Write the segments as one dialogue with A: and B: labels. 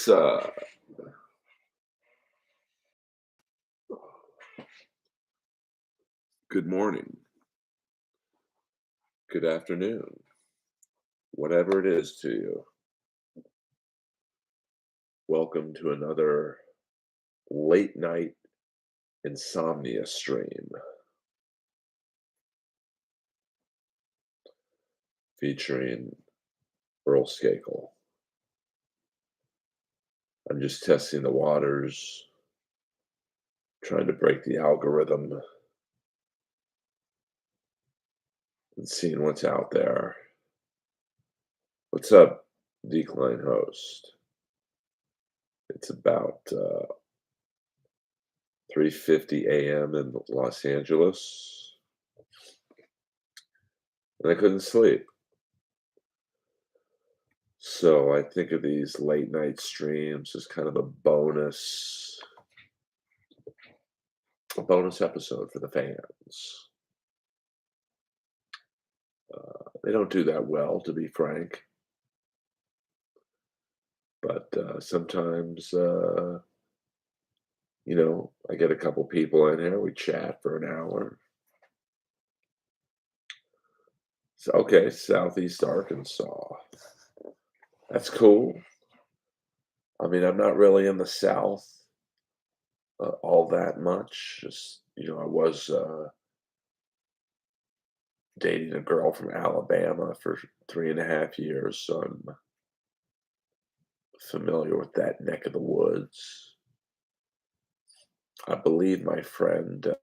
A: It's good morning, good afternoon, whatever it is to you. Welcome to another late night insomnia stream featuring Earl Skakel. I'm just testing the waters, trying to break the algorithm and seeing what's out there. What's up, Decline host? It's about 3:50 a.m. in Los Angeles, and I couldn't sleep. So I think of these late night streams as kind of a bonus episode for the fans. They don't do that well, to be frank, but sometimes, I get a couple people in here, we chat for an hour. So, okay, Southeast Arkansas. That's cool. I mean, I'm not really in the South all that much. Just, I was dating a girl from Alabama for 3.5 years, so I'm familiar with that neck of the woods. I believe my friend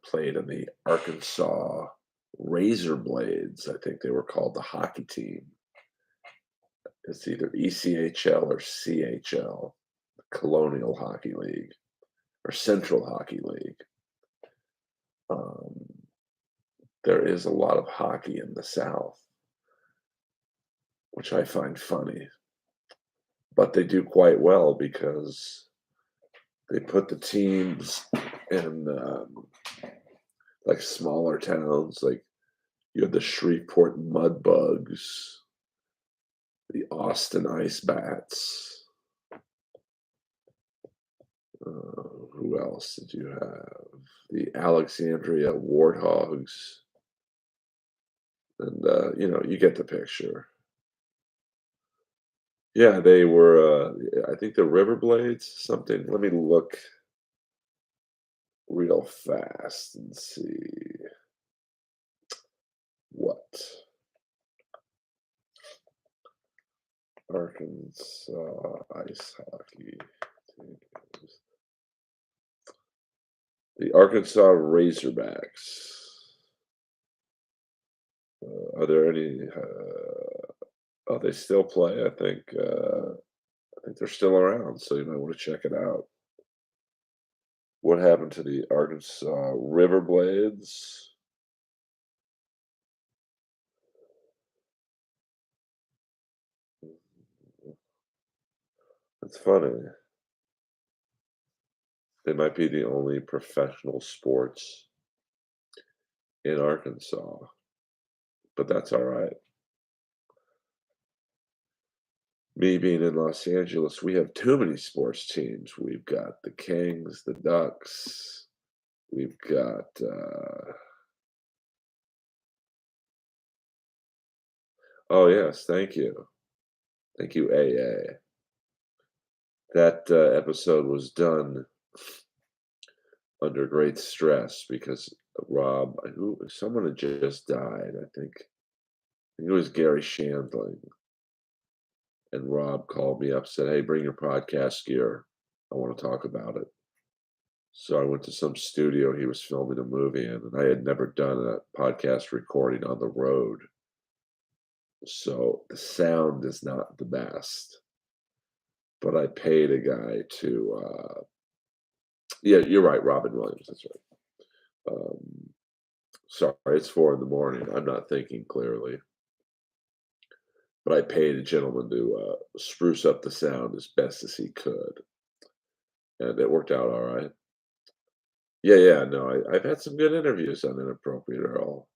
A: played in the Arkansas Razor Blades. I think they were called the hockey team. It's either ECHL or CHL, Colonial Hockey League, or Central Hockey League. Um, there is a lot of hockey in the South, which I find funny. But they do quite well because they put the teams in like smaller towns. Like you have the Shreveport Mudbugs, the Austin Ice Bats. Who else did you have? The Alexandria Warthogs. And, you get the picture. Yeah, they were, I think the River Blades, something. Let me look real fast and see what Arkansas ice hockey teams. The Arkansas Razorbacks. Are there any? Oh, they still play. I think they're still around, so you might want to check it out. What happened to the Arkansas River Blades? It's funny. They might be the only professional sports in Arkansas, but that's all right. Me being in Los Angeles, we have too many sports teams. We've got the Kings, the Ducks. We've got oh yes, thank you, AA. That episode was done under great stress because someone had just died. I think it was Gary Shandling, and Rob called me up, said, "Hey, bring your podcast gear. I want to talk about it." So I went to some studio he was filming a movie in, and I had never done a podcast recording on the road. So the sound is not the best. But I paid a guy to yeah, you're right, Robin Williams, that's right. Sorry, it's 4 in the morning. I'm not thinking clearly. But I paid a gentleman to spruce up the sound as best as he could, and it worked out all right. Yeah, yeah, no, I've had some good interviews on Inappropriate Earl,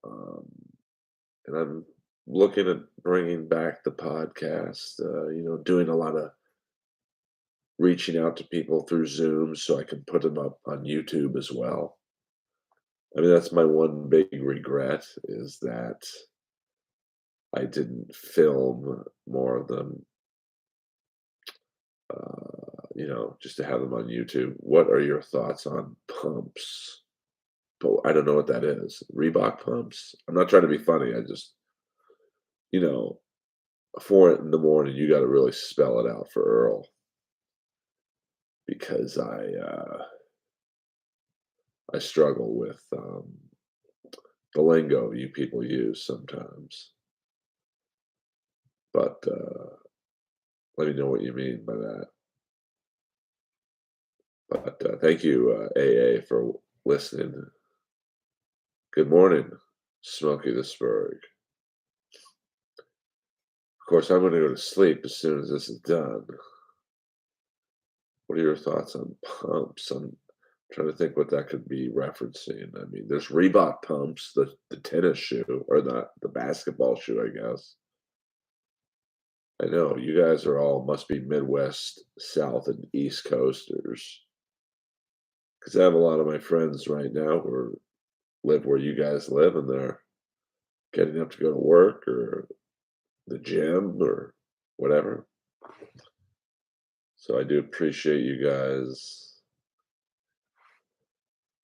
A: um, and I'm looking at bringing back the podcast, doing a lot of reaching out to people through Zoom so I can put them up on YouTube as well. I mean, that's my one big regret is that I didn't film more of them, just to have them on YouTube. What are your thoughts on pumps? But I don't know what that is. Reebok pumps? I'm not trying to be funny. I just, you know, 4 in the morning, you got to really spell it out for Earl because I struggle with the lingo you people use sometimes. But let me know what you mean by that. But thank you, AA, for listening. Good morning, Smokey the Spurg. Of course, I'm going to go to sleep as soon as this is done. What are your thoughts on pumps? I'm trying to think what that could be referencing. I mean, there's Reebok pumps, the tennis shoe, or the basketball shoe, I guess. I know you guys are all must be Midwest, South, and East Coasters. Because I have a lot of my friends right now who live where you guys live, and they're getting up to go to work or the gym or whatever. So I do appreciate you guys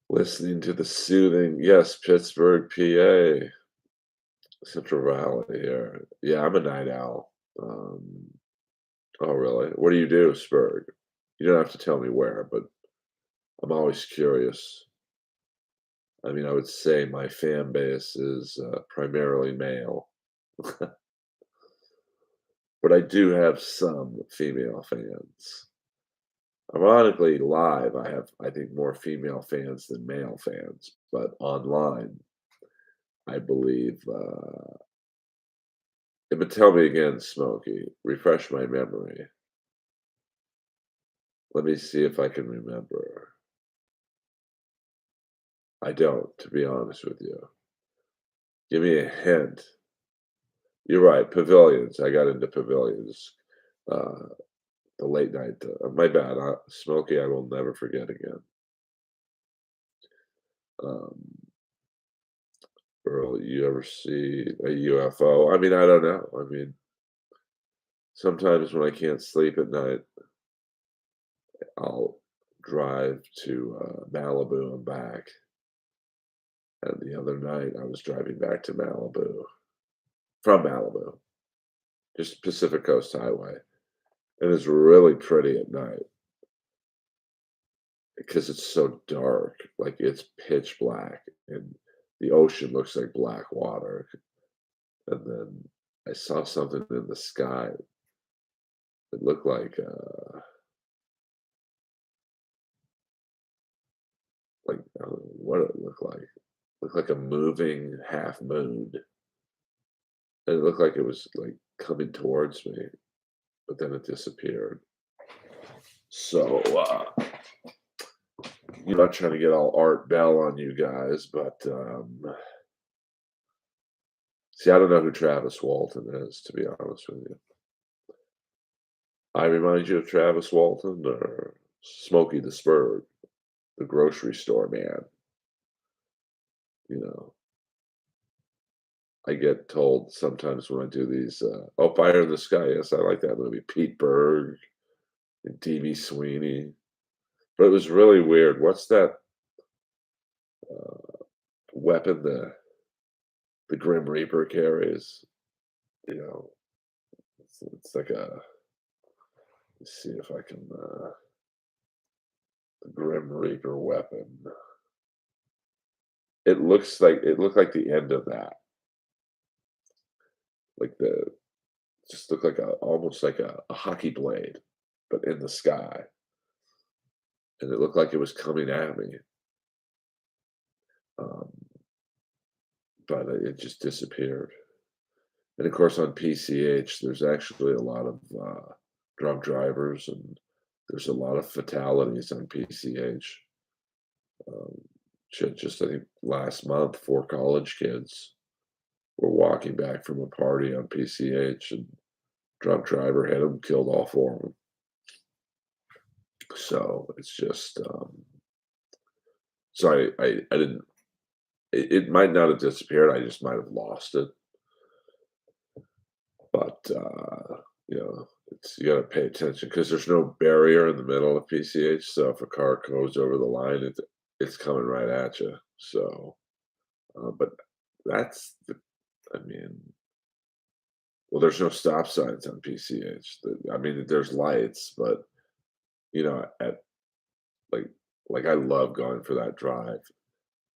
A: listening to the soothing, yes, Pittsburgh, PA, Central Valley here. Yeah, I'm a night owl. Oh, really? What do you do, Spurg? You don't have to tell me where, but I'm always curious. I mean, I would say my fan base is primarily male, but I do have some female fans. Ironically, live, I have, I think, more female fans than male fans, but online, I believe. But tell me again, Smokey, refresh my memory. Let me see if I can remember. I don't, to be honest with you. Give me a hint. You're right, pavilions. I got into pavilions. Uh, the late night. My bad. Smokey, I will never forget again. Um, Earl, you ever see a UFO? I mean, I don't know. I mean, sometimes when I can't sleep at night, I'll drive to Malibu and back. And the other night, I was driving back to Malibu from Malibu, just Pacific Coast Highway. And it's really pretty at night because it's so dark. Like it's pitch black and the ocean looks like black water. And then I saw something in the sky. It looked like I don't know what it looked like. It looked like a moving half moon. And it looked like it was like coming towards me, but then it disappeared. So you're not trying to get all Art Bell on you guys, but see, I don't know who Travis Walton is, to be honest with you. I remind you of Travis Walton or Smokey the Spurg, the grocery store man. You know, I get told sometimes when I do these, oh, Fire in the Sky. Yes, I like that movie. Pete Berg and D.B. Sweeney. But it was really weird. What's that weapon the Grim Reaper carries? You know, it's like a. Let's see if I can. The Grim Reaper weapon. It looked like the end of that. Like just looked like almost like a hockey blade, but in the sky. And it looked like it was coming at me. Um, but it just disappeared. And of course, on PCH, there's actually a lot of drunk drivers, and there's a lot of fatalities on PCH. Um, just I think last month, 4 college kids were walking back from a party on PCH, and drunk driver hit them, killed all four of them. So it's just, so I didn't. It might not have disappeared. I just might have lost it. But it's you got to pay attention because there's no barrier in the middle of PCH. So if a car goes over the line, it's coming right at you. So, but that's the. I mean, well, there's no stop signs on PCH. I mean, there's lights, but at like I love going for that drive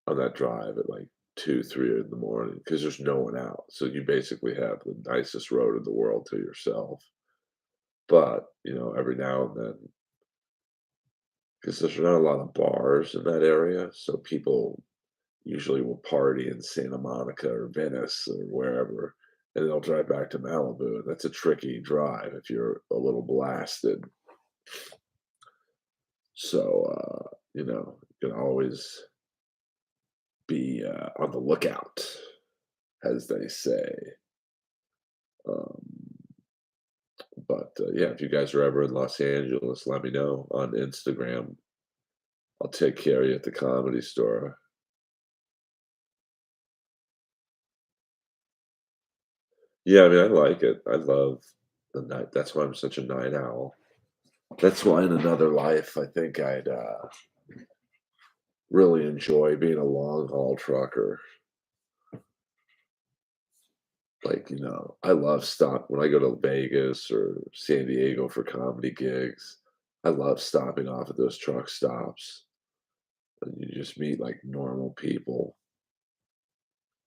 A: on that drive at like 2, 3 in the morning because there's no one out. So you basically have the nicest road in the world to yourself. But every now and then, because there's not a lot of bars in that area, so people usually will party in Santa Monica or Venice or wherever, and they'll drive back to Malibu. And that's a tricky drive if you're a little blasted. So, you can always be on the lookout, as they say. Um, but yeah, if you guys are ever in Los Angeles, let me know on Instagram. I'll take care of you at the Comedy Store. Yeah, I mean, I like it. I love the night. That's why I'm such a night owl. That's why in another life, I think I'd really enjoy being a long haul trucker. Like, I love stop when I go to Vegas or San Diego for comedy gigs. I love stopping off at those truck stops, and you just meet like normal people.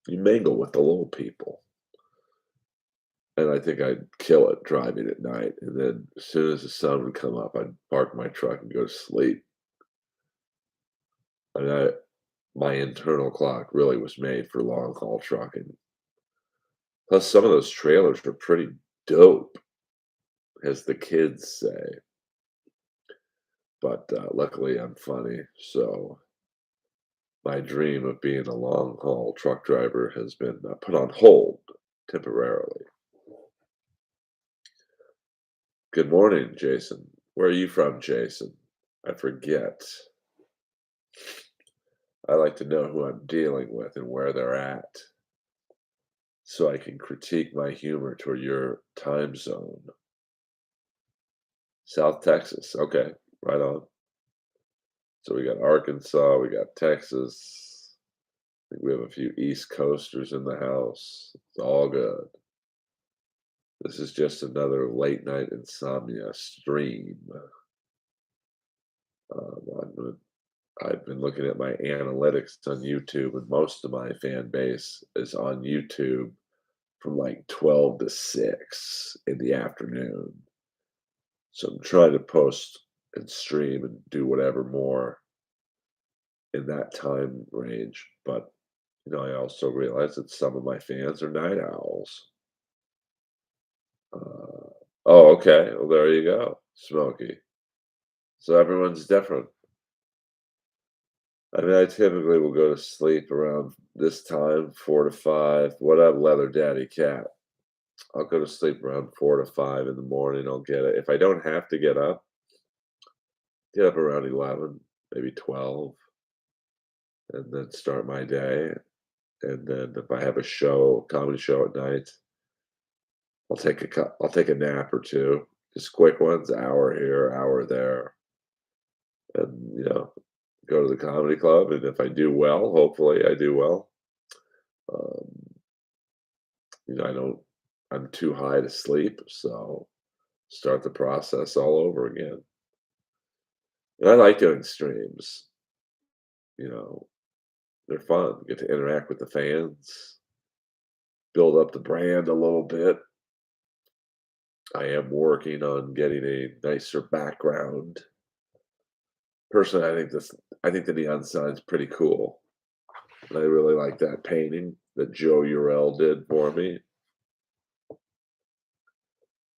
A: You mingle with the little people. And I think I'd kill it driving at night. And then as soon as the sun would come up, I'd park my truck and go to sleep. And my internal clock really was made for long haul trucking. Plus, some of those trailers are pretty dope, as the kids say. But luckily, I'm funny. So my dream of being a long haul truck driver has been put on hold temporarily. Good morning, Jason. Where are you from, Jason? I forget. I like to know who I'm dealing with and where they're at so I can critique my humor toward your time zone. South Texas. Okay, right on. So we got Arkansas, we got Texas. I think we have a few East Coasters in the house. It's all good. This is just another late night insomnia stream. I've been looking at my analytics on YouTube, and most of my fan base is on YouTube from like 12 to 6 in the afternoon. So I'm trying to post and stream and do whatever more in that time range. But, I also realize that some of my fans are night owls. Oh, okay. Well, there you go, Smokey. So everyone's different. I mean, I typically will go to sleep around this time, 4 to 5. What up, Leather Daddy Cat? I'll go to sleep around 4 to 5 in the morning. I'll get it. If I don't have to get up around 11, maybe 12, and then start my day. And then if I have a comedy show at night, I'll take a nap or two, just quick ones, hour here, hour there, and go to the comedy club. And if I do well, hopefully I do well. Um, I don't. I'm too high to sleep, so start the process all over again. And I like doing streams. You know, they're fun. Get to interact with the fans, build up the brand a little bit. I am working on getting a nicer background. Personally, I think the neon sign's pretty cool. I really like that painting that Joe Urel did for me.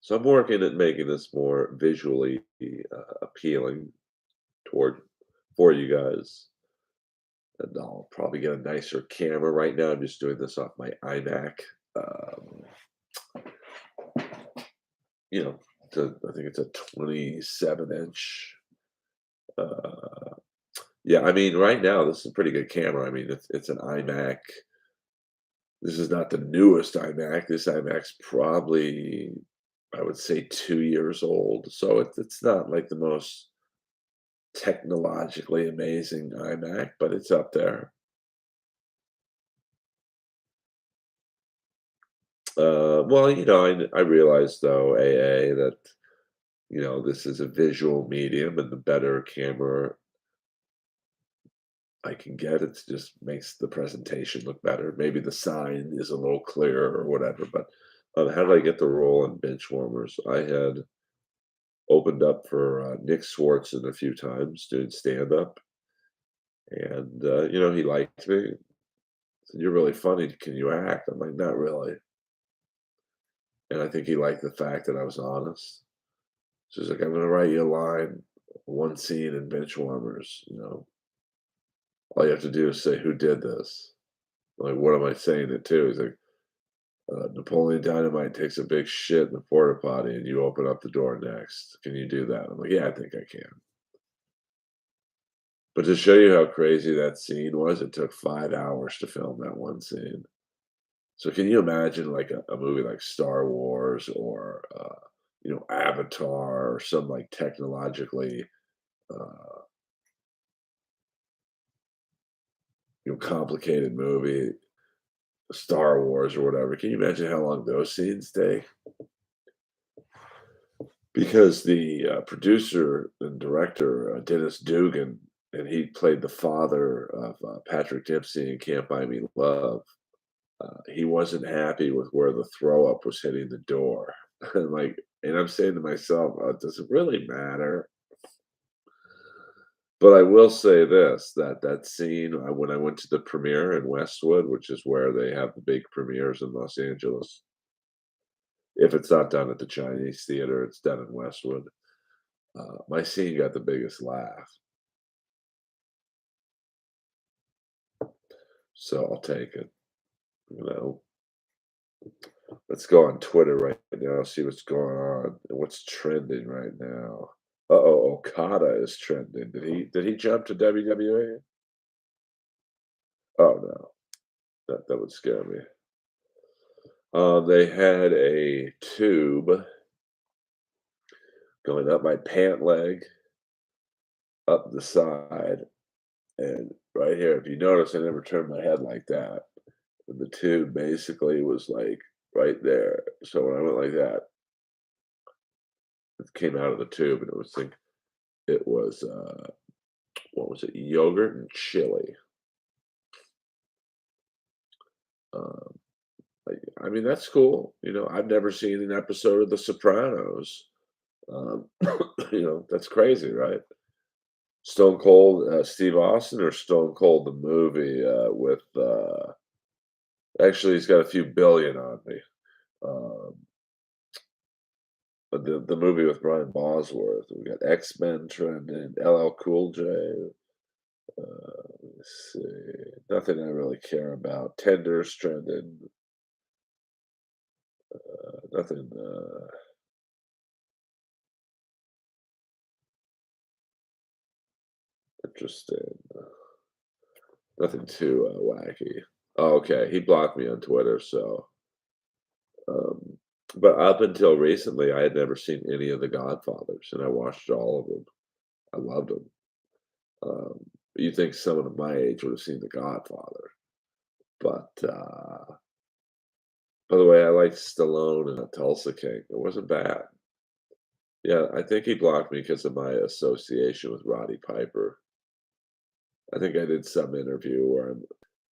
A: So I'm working at making this more visually appealing toward for you guys. and I'll probably get a nicer camera. Right now, I'm just doing this off my iMac. Um, you know, I think it's a 27-inch. Uh, yeah, I mean, right now, this is a pretty good camera. I mean, it's an iMac. This is not the newest iMac. This iMac's probably, I would say, 2 years old. So it's not like the most technologically amazing iMac, but it's up there. Well, I realize though, AA, that this is a visual medium, and the better camera I can get, it just makes the presentation look better. Maybe the sign is a little clearer or whatever. But how did I get the role in Benchwarmers? I had opened up for Nick Swartzen a few times doing stand up, and he liked me. Said, "You're really funny. Can you act?" I'm like, "Not really." And I think he liked the fact that I was honest. So he's like, "I'm gonna write you a line, one scene in Benchwarmers. All you have to do is say who did this." I'm like, "What am I saying it to?" He's like, "Napoleon Dynamite takes a big shit in the porta potty, and you open up the door next. Can you do that?" I'm like, "Yeah, I think I can." But to show you how crazy that scene was, it took 5 hours to film that one scene. So can you imagine like a movie like Star Wars or Avatar or some like technologically uh, complicated movie, Star Wars or whatever. Can you imagine how long those scenes take? Because the producer and director, Dennis Dugan, and he played the father of Patrick Dempsey in Can't Buy Me Love. He wasn't happy with where the throw up was hitting the door. And and I'm saying to myself, does it really matter? But I will say this, that scene, when I went to the premiere in Westwood, which is where they have the big premieres in Los Angeles, if it's not done at the Chinese theater, it's done in Westwood. My scene got the biggest laugh, so I'll take it. You know, let's go on Twitter right now, see what's going on and what's trending right now. Uh-oh, Okada is trending. Did he jump to WWE? Oh no, that would scare me. They had a tube going up my pant leg, up the side, and right here, if you notice, I never turned my head like that. And the tube basically was like right there. So when I went like that, it came out of the tube, and it was what was it? Yogurt and chili. Um, I mean, that's cool. I've never seen an episode of The Sopranos. Um, that's crazy, right? Stone Cold, Steve Austin, or Stone Cold the movie with actually he's got a few billion on me. Um, but the movie with Brian Bosworth, we got X-Men trending, LL Cool J. Let's see, nothing I really care about. Tenders trending, nothing interesting, nothing too wacky. Oh, okay, he blocked me on Twitter, so Um, but up until recently, I had never seen any of the Godfathers, and I watched all of them. I loved them. You think someone of my age would have seen The Godfather, but by the way, I liked Stallone and Tulsa King. It wasn't bad. Yeah, I think he blocked me because of my association with Roddy Piper. I think I did some interview where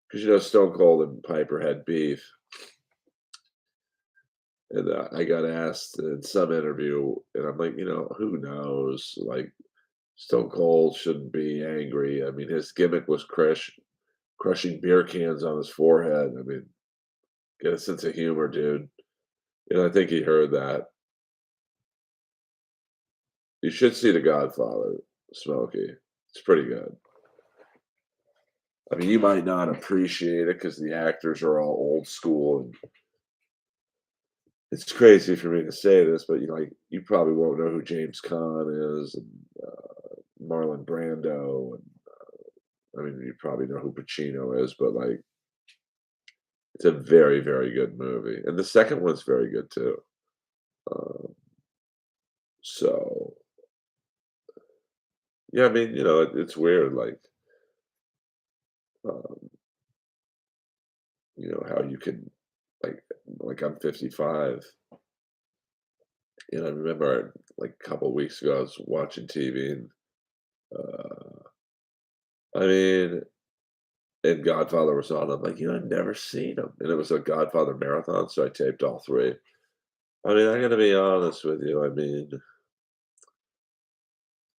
A: because Stone Cold and Piper had beef, and I got asked in some interview, and I'm like, who knows? Like, Stone Cold shouldn't be angry. I mean, his gimmick was crushing beer cans on his forehead. I mean, get a sense of humor, dude. I think he heard that. You should see The Godfather, Smokey. It's pretty good. I mean, you might not appreciate it because the actors are all old school, and it's crazy for me to say this, but, like, you probably won't know who James Caan is and, Marlon Brando, and, I mean, you probably know who Pacino is, but, like, it's a very, very good movie, and the second one's very good too. Um, so, yeah, I mean, it's weird, like, um, how you can, like I'm 55, and I remember, like, a couple weeks ago, I was watching TV, and, uh, I mean, and Godfather was on. I'm like, I've never seen them, and it was a Godfather marathon, so I taped all 3. I mean, I gotta be honest with you, I mean,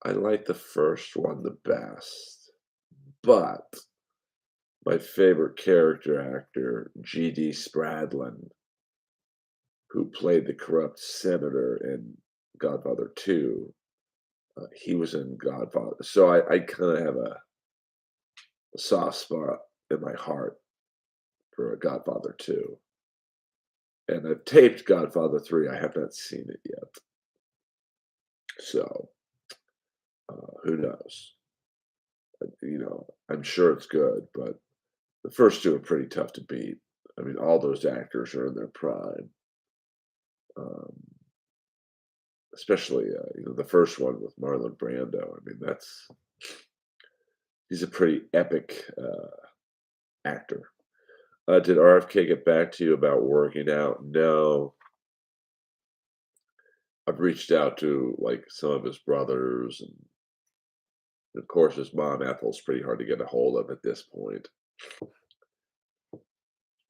A: I like the first one the best, but my favorite character actor, G.D. Spradlin, who played the corrupt senator in Godfather 2, he was in Godfather, so I kinda have a soft spot in my heart for a Godfather 2, and I've taped Godfather 3, I have not seen it yet. So, who knows? I'm sure it's good, but the first 2 are pretty tough to beat. I mean, all those actors are in their prime, um, especially, the first one with Marlon Brando. I mean, he's a pretty epic, actor. Did RFK get back to you about working out? No. I've reached out to, like, some of his brothers, and of course, his mom, Ethel's pretty hard to get a hold of at this point.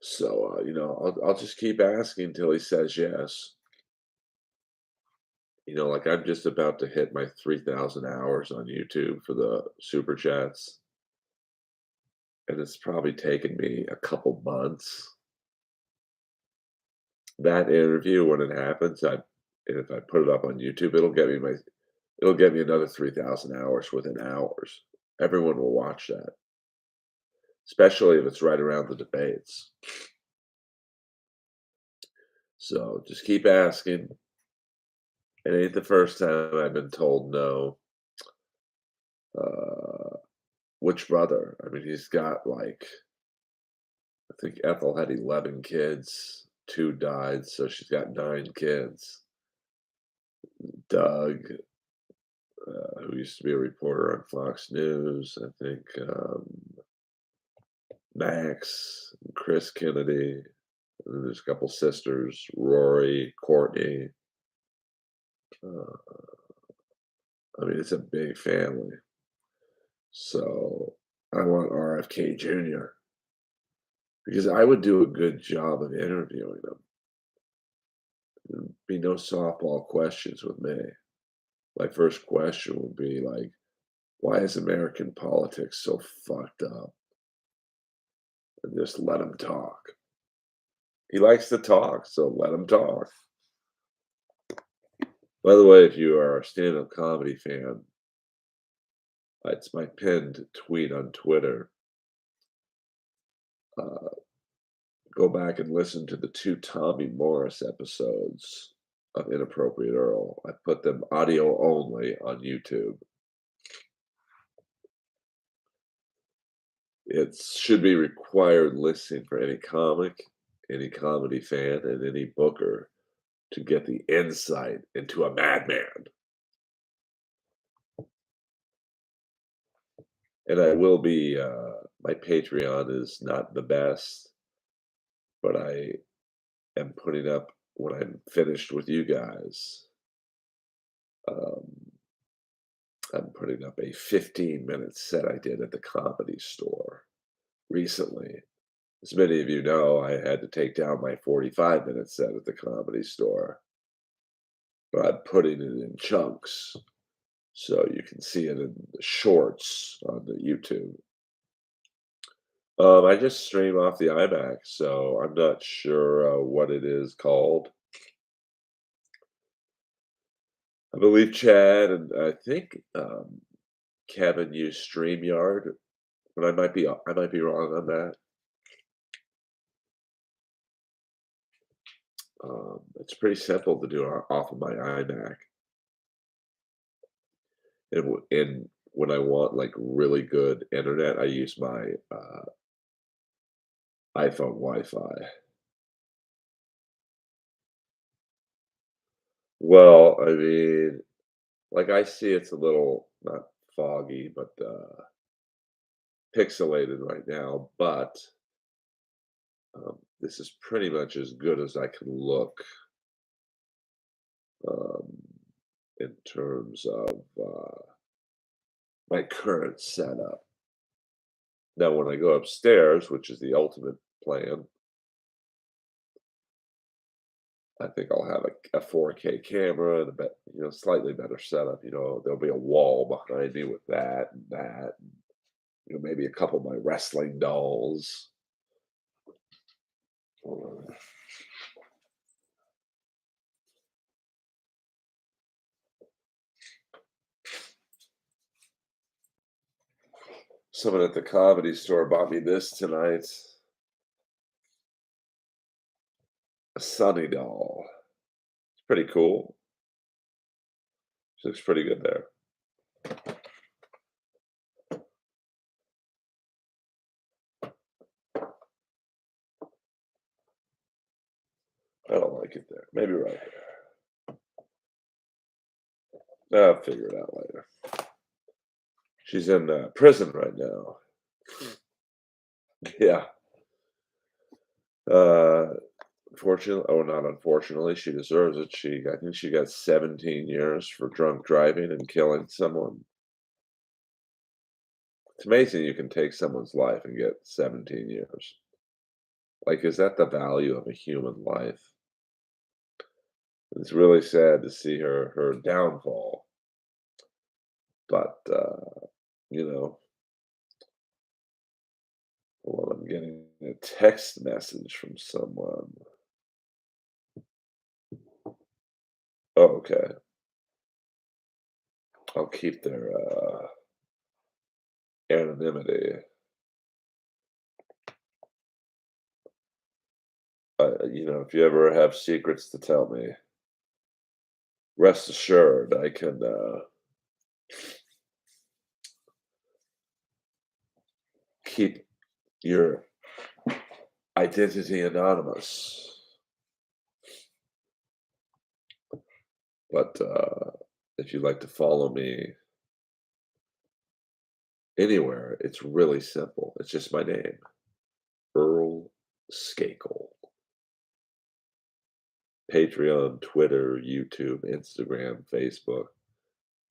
A: So, I'll just keep asking until he says yes. Like, I'm just about to hit my 3,000 hours on YouTube for the super chats, and it's probably taken me a couple months. That interview, when it happens, and if I put it up on YouTube, it'll get me another 3,000 hours within hours. Everyone will watch that, especially if it's right around the debates. So, just keep asking. It ain't the first time I've been told no. Uh, which brother? I mean, he's got, like, I think Ethel had 11 kids, 2 died, so she's got 9 kids. Doug, who used to be a reporter on Fox News, I think, Max, Chris Kennedy, and then there's a couple sisters, Rory, Courtney. Uh, I mean, it's a big family. So I want RFK Jr. because I would do a good job of interviewing him. There'd be no softball questions with me. My first question would be like, why is American politics so fucked up? And just let him talk. He likes to talk, so let him talk. By the way, if you are a stand-up comedy fan, it's my pinned tweet on Twitter. Uh, go back and listen to the 2 Tommy Morris episodes of Inappropriate Earl. I put them audio only on YouTube. It should be required listening for any comic, any comedy fan, and any booker to get the insight into a madman. And I will be, my Patreon is not the best, but I am putting up when I'm finished with you guys. Um, I'm putting up a 15-minute set I did at the Comedy Store recently. As many of you know, I had to take down my 45-minute set at the Comedy Store, but I'm putting it in chunks so you can see it in the shorts on the YouTube. I just stream off the iMac, so I'm not sure what it is called. I believe Chad and I think Kevin used StreamYard, but I might be wrong on that. It's pretty simple to do off of my iMac, and when I want, like, really good internet, I use my, iPhone Wi-Fi. Well, I mean, like, I see it's a little not foggy, but, pixelated right now, but, this is pretty much as good as I can look, um, in terms of, my current setup. Now when I go upstairs, which is the ultimate plan, I think I'll have a 4K camera and slightly better setup, there'll be a wall behind me with that, and, maybe a couple of my wrestling dolls. Uh, Someone at the comedy store bought me this tonight, a Sunny doll. It's pretty cool. She looks pretty good there. I don't like it there. Maybe right there. I'll figure it out later. She's in prison right now. Yeah. Uh, Fortunately, oh, not unfortunately, she deserves it. I think she got 17 years for drunk driving and killing someone. It's amazing you can take someone's life and get 17 years. Like, is that the value of a human life? It's really sad to see her downfall. But you know, well, I'm getting a text message from someone. Oh, okay. I'll keep their anonymity. If you ever have secrets to tell me, rest assured I can keep your identity anonymous. But if you'd like to follow me anywhere, it's really simple. It's just my name, Earl Skakel. Patreon, Twitter, YouTube, Instagram, Facebook.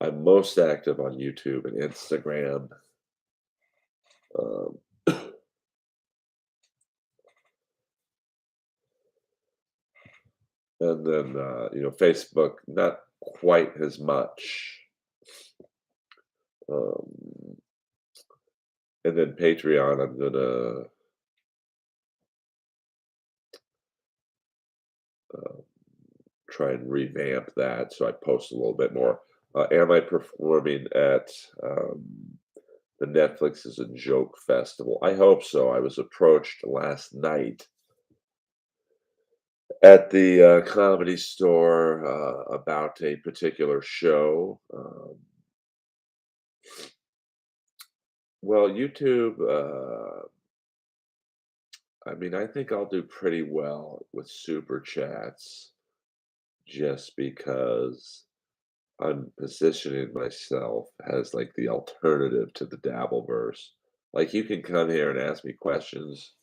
A: I'm most active on YouTube and Instagram. Um, and then, Facebook, not quite as much. Um, and then Patreon, I'm gonna uh, try and revamp that so I post a little bit more. Am I performing at the Netflix is a Joke Festival? I hope so. I was approached last night at the comedy store about a particular show. Well, YouTube, I mean, I think I'll do pretty well with super chats just because I'm positioning myself as like the alternative to the Dabbleverse. Like, you can come here and ask me questions,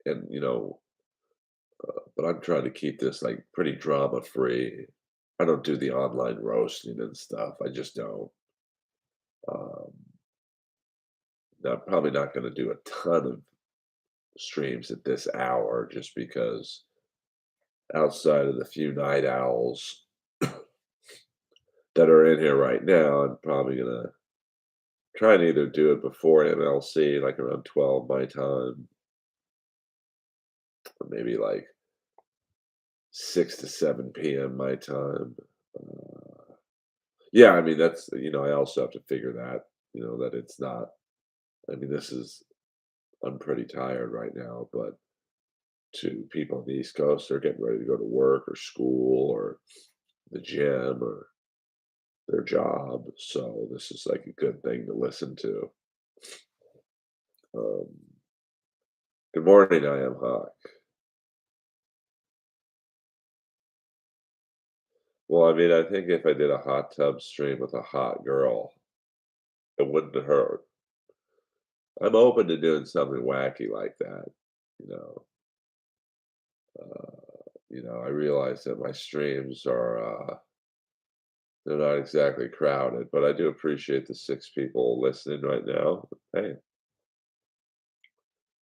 A: and but I'm trying to keep this like pretty drama free. I don't do the online roasting and stuff. I just don't. Um, I'm probably not going to do a ton of streams at this hour just because outside of the few night owls that are in here right now, I'm probably going to try and either do it before MLC, like around 12 my time, or maybe like 6 to 7 p.m. my time. Yeah, I mean, I also have to figure that. that it's not. I mean, I'm pretty tired right now, but to people on the East Coast, they're getting ready to go to work or school or the gym or their job. So this is like a good thing to listen to. Um, Good morning, I am Hawk. Well, I mean, I think if I did a hot tub stream with a hot girl, it wouldn't hurt. I'm open to doing something wacky like that. You know, I realize that my streams they're not exactly crowded, but I do appreciate the 6 people listening right now. Hey,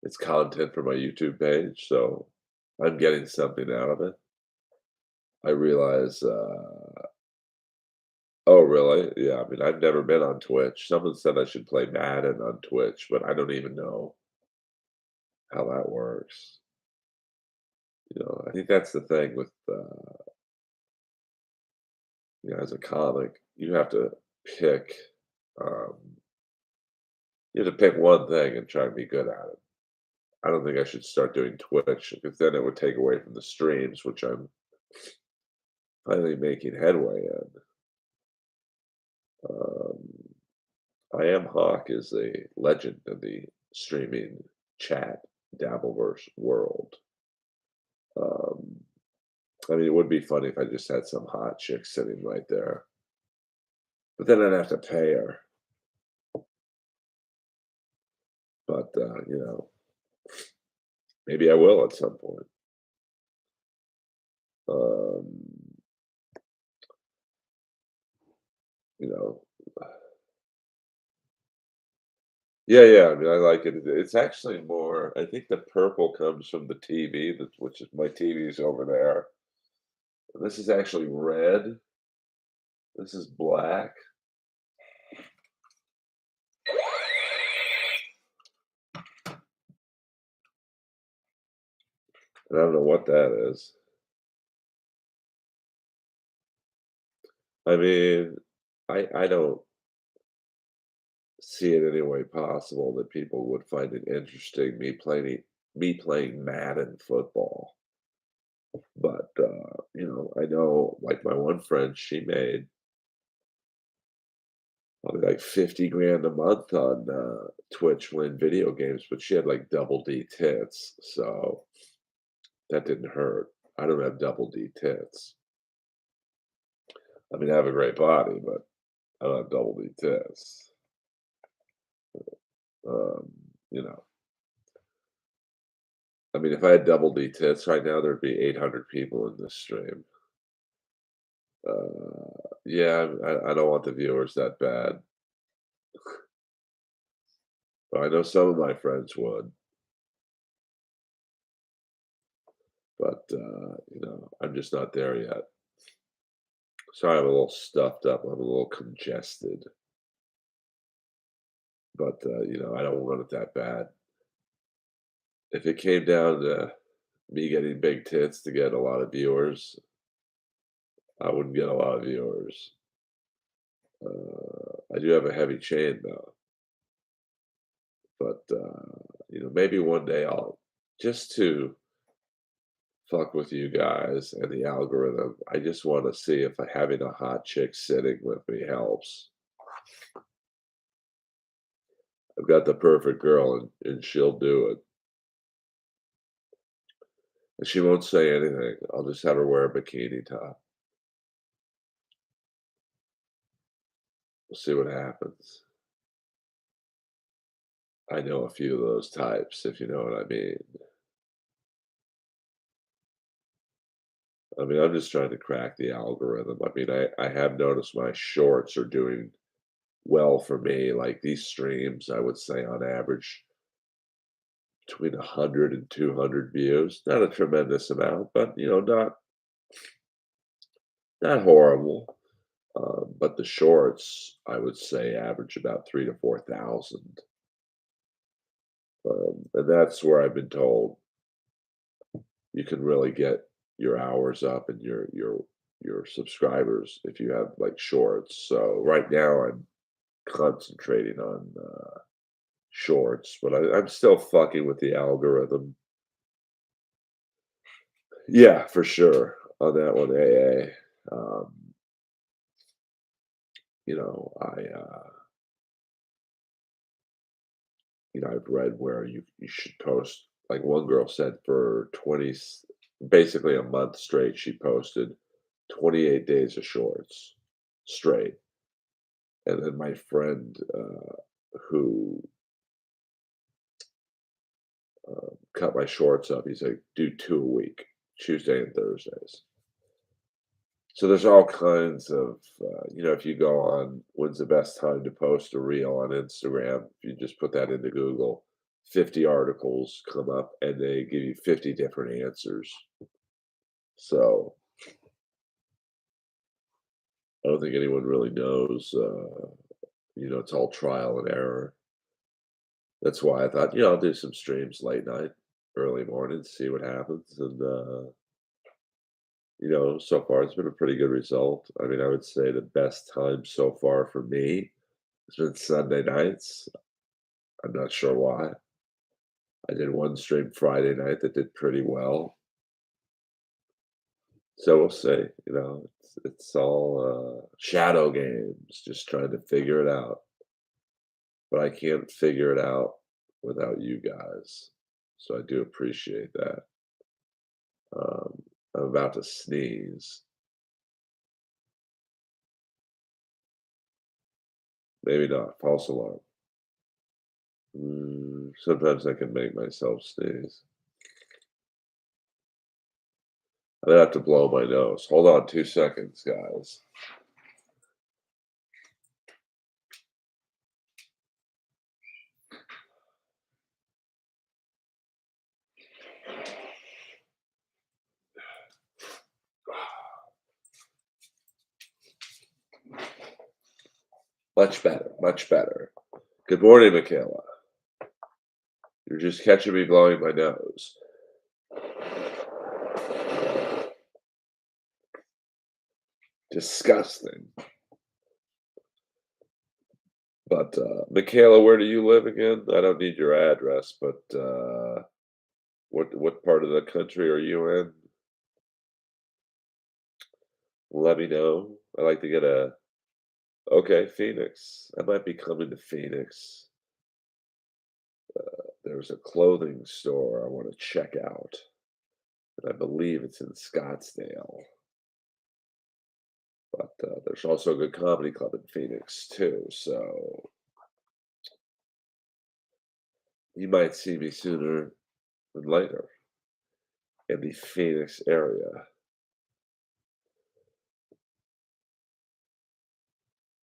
A: it's content for my YouTube page, so I'm getting something out of it. I realize, oh, really? Yeah, I mean, I've never been on Twitch. Someone said I should play Madden on Twitch, but I don't even know how that works. I think that's the thing with, as a comic, pick, um, you have to pick one thing and try and be good at it. I don't think I should start doing Twitch because then it would take away from the streams, which I'm finally making headway in. Um, I am Hawk is a legend of the streaming chat Dabbleverse world. Um, I mean, it would be funny if I just had some hot chick sitting right there, but then I'd have to pay her. But maybe I will at some point. Um, you know, yeah, yeah. I mean, I like it. It's actually more. I think the purple comes from the TV, which is my TV's over there. This is actually red. This is black. And I don't know what that is. I mean, I don't see it any way possible that people would find it interesting me playing Madden football. But I know like my one friend, she made probably like 50 grand a month on Twitch playing video games, but she had like double D tits, so that didn't hurt. I don't have double D tits. I mean, I have a great body, but I don't have double D tits. Um, you know, I mean, if I had double D tits right now, there'd be 800 people in this stream. Yeah, I don't want the viewers that bad. But I know some of my friends would, but I'm just not there yet. Sorry, I'm a little stuffed up. I'm a little congested, but I don't want it that bad. If it came down to me getting big tits to get a lot of viewers, I wouldn't get a lot of viewers. I do have a heavy chain though, but maybe one day I'll just to fuck with you guys and the algorithm. I just want to see if having a hot chick sitting with me helps. I've got the perfect girl, and she'll do it. And she won't say anything. I'll just have her wear a bikini top. We'll see what happens. I know a few of those types, if you know what I mean. I mean, I'm just trying to crack the algorithm. I mean, I have noticed my shorts are doing well for me. Like these streams, I would say on average between 100 and 200 views. Not a tremendous amount, but not horrible. But the shorts, I would say, average about 3 to 4,000, and that's where I've been told you can really get your hours up and your subscribers if you have like shorts. So right now, I'm concentrating on shorts, but I'm still fucking with the algorithm. Yeah, for sure on that one, AA. You know, I've read where you should post. Like one girl said, for basically a month straight, she posted 28 days of shorts straight. And then my friend who cut my shorts up, he's like, do two a week, Tuesday and Thursdays. So there's all kinds of, if you go on when's the best time to post a reel on Instagram, if you just put that into Google, 50 articles come up and they give you 50 different answers. So I don't think anyone really knows. It's all trial and error. That's why I thought, I'll do some streams late night, early morning, see what happens. And, so far it's been a pretty good result. I mean, I would say the best time so far for me has been Sunday nights. I'm not sure why. I did one stream Friday night that did pretty well. So we'll see. It's all shadow games, just trying to figure it out. But I can't figure it out without you guys. So I do appreciate that. Um, I'm about to sneeze. Maybe not. False alarm. Sometimes I can make myself sneeze. I have to blow my nose. Hold on 2 seconds, guys. Much better, much better. Good morning, Michaela. You're just catching me blowing my nose. Disgusting. But, Michaela, where do you live again? I don't need your address, but, what part of the country are you in? Let me know. I like to get a okay, Phoenix. I might be coming to Phoenix. There's a clothing store I wanna check out, and I believe it's in Scottsdale. But, there's also a good comedy club in Phoenix too, so you might see me sooner than later in the Phoenix area.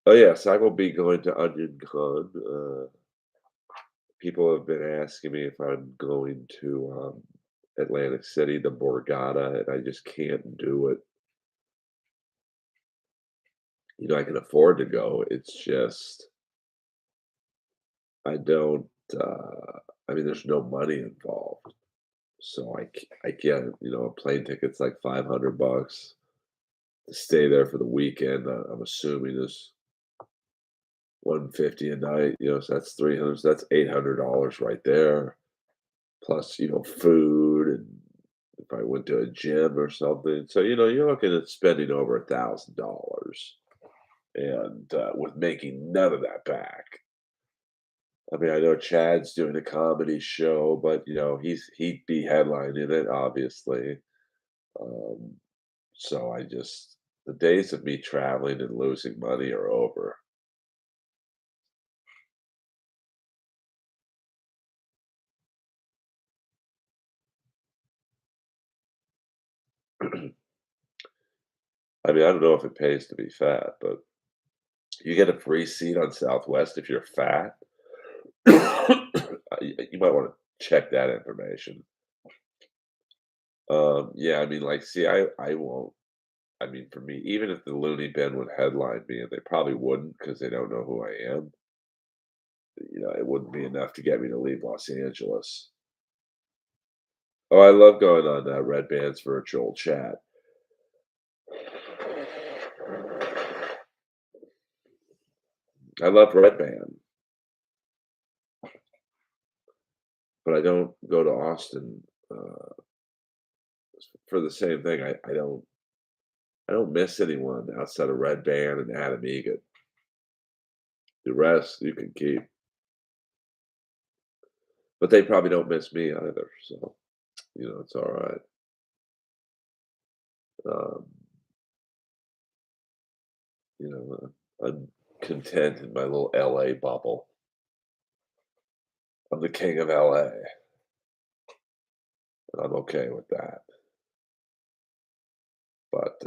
A: Oh, yes, I will be going to Onion Con. People have been asking me if I'm going to, Atlantic City, the Borgata, and I just can't do it. I can afford to go, it's just I don't, I mean, there's no money involved, so I get it, a plane ticket's like $500 to stay there for the weekend, I'm assuming is 150 a night, so that's 300, so that's $800 right there, plus, food and if I went to a gym or something. So, you're looking at spending over $1,000 and, with making none of that back. I mean, I know Chad's doing a comedy show, but, he'd be headlining it, obviously. Um, so the days of me traveling and losing money are over. I mean, I don't know if it pays to be fat, but you get a free seat on Southwest if you're fat. You might wanna check that information. Yeah, I mean, like, see, I won't I mean, for me, even if the Looney Bin would headline me, and they probably wouldn't because they don't know who I am, it wouldn't be enough to get me to leave Los Angeles. Oh, I love going on, Red Band's virtual chat. I love Red Band, but I don't go to Austin for the same thing. I don't miss anyone outside of Red Band and Adam Egan. The rest you can keep, but they probably don't miss me either. So it's all right. Um, I'm content in my little LA bubble. I'm the king of LA, and I'm okay with that. But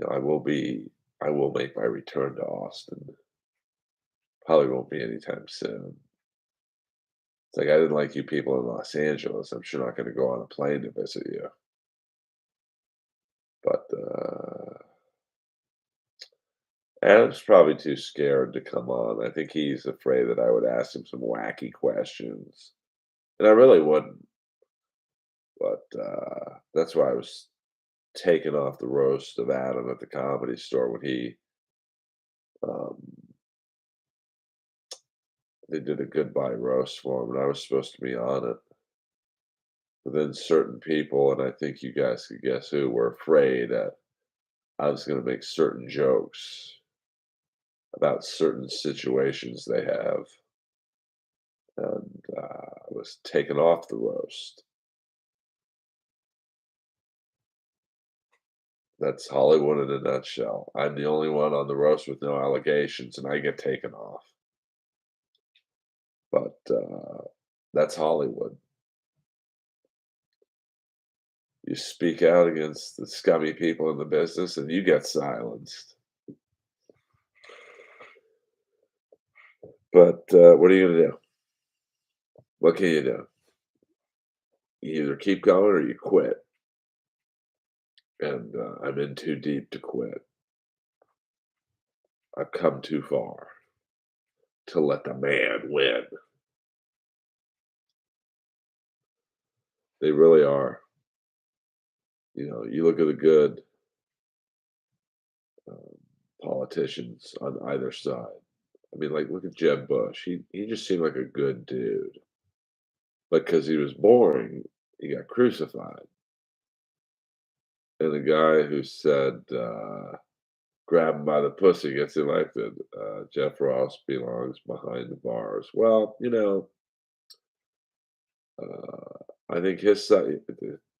A: I will make my return to Austin. Probably won't be anytime soon. It's like I didn't like you people in Los Angeles. I'm sure not going to go on a plane to visit you. But Adam's probably too scared to come on. I think he's afraid that I would ask him some wacky questions, and I really wouldn't. But that's why I was taken off the roast of Adam at the Comedy Store when um, they did a goodbye roast for him, and I was supposed to be on it. But then certain people, and I think you guys could guess who, were afraid that I was going to make certain jokes about certain situations they have, and I was taken off the roast. That's Hollywood in a nutshell. I'm the only one on the roast with no allegations, and I get taken off. But that's Hollywood. You speak out against the scummy people in the business, and you get silenced. But what are you gonna do? What can you do? You either keep going or you quit. And I'm in too deep to quit. I've come too far to let the man win. They really are. You look at the good um, politicians on either side. I mean, like, look at Jeb Bush. He just seemed like a good dude. But because he was boring, he got crucified. And the guy who said, grab him by the pussy gets elected. Jeff Ross belongs behind the bars. Well, I think his side,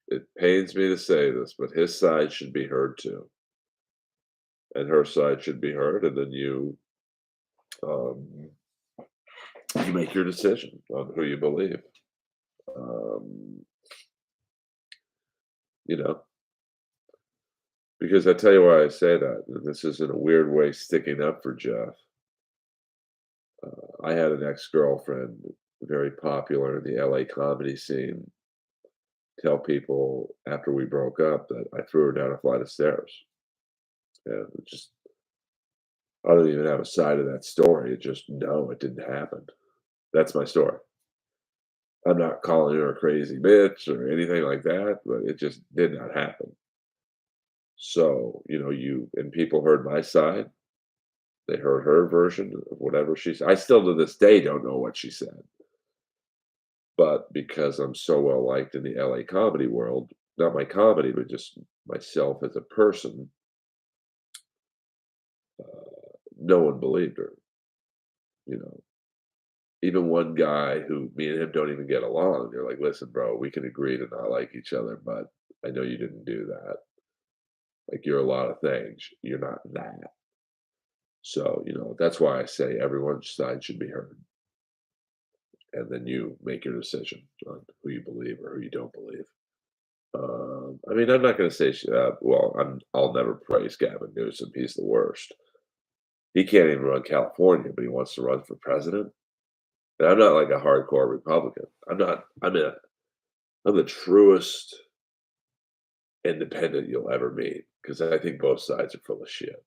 A: it pains me to say this, but his side should be heard too. And her side should be heard. And then um, you make your decision on who you believe. Um, you know, because I tell you why I say that. And this is in a weird way sticking up for Jeff. I had an ex-girlfriend, very popular in the LA comedy scene, tell people after we broke up that I threw her down a flight of stairs. And it just, I don't even have a side of that story. It just, no, it didn't happen. That's my story. I'm not calling her a crazy bitch or anything like that, but it just did not happen. So, and people heard my side. They heard her version of whatever she said. I still to this day don't know what she said. But because I'm so well liked in the LA comedy world, not my comedy, but just myself as a person, no one believed her. You know, even one guy who me and him don't even get along, they're like, listen, bro, we can agree to not like each other, but I know you didn't do that. Like, you're a lot of things. You're not that. So, that's why I say everyone's side should be heard. And then you make your decision on who you believe or who you don't believe. I mean, I'm not going to say, well, I'll never praise Gavin Newsom. He's the worst. He can't even run California, but he wants to run for president. And I'm not like a hardcore Republican. I'm not. I'm the truest independent you'll ever meet because I think both sides are full of shit.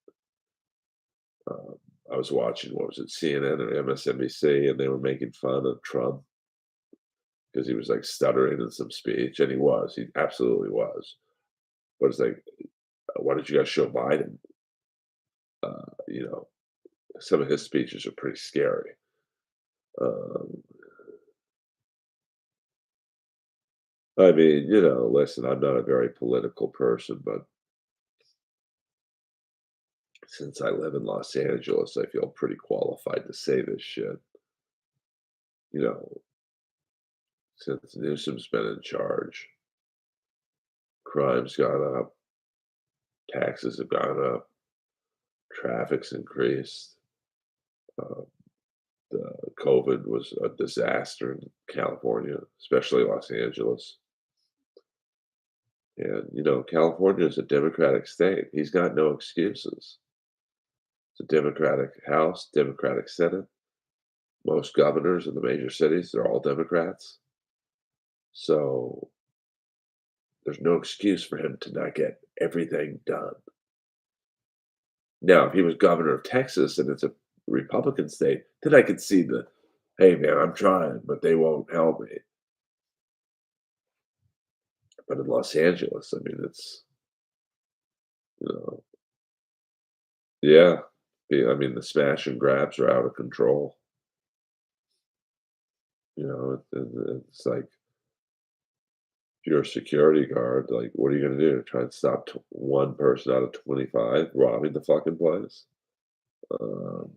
A: Um, I was watching, what was it, CNN or MSNBC, and they were making fun of Trump because he was like stuttering in some speech, and he absolutely was. But it's like, why don't you guys show Biden? You know, some of his speeches are pretty scary. Um, I mean, listen, I'm not a very political person, but since I live in Los Angeles, I feel pretty qualified to say this shit. You know, since Newsom's been in charge, crime's gone up, taxes have gone up, traffic's increased. Uh, the COVID was a disaster in California, especially Los Angeles. And, California is a Democratic state. He's got no excuses. It's a Democratic House, Democratic Senate. Most governors in the major cities, they're all Democrats. So there's no excuse for him to not get everything done. Now, if he was governor of Texas and it's a Republican state, then I could see the, hey man, I'm trying, but they won't help me. But in Los Angeles, I mean, you know, yeah. I mean, the smash and grabs are out of control. It's like if you're a security guard, like, what are you going to do? Try and stop one person out of 25 robbing the fucking place? Um,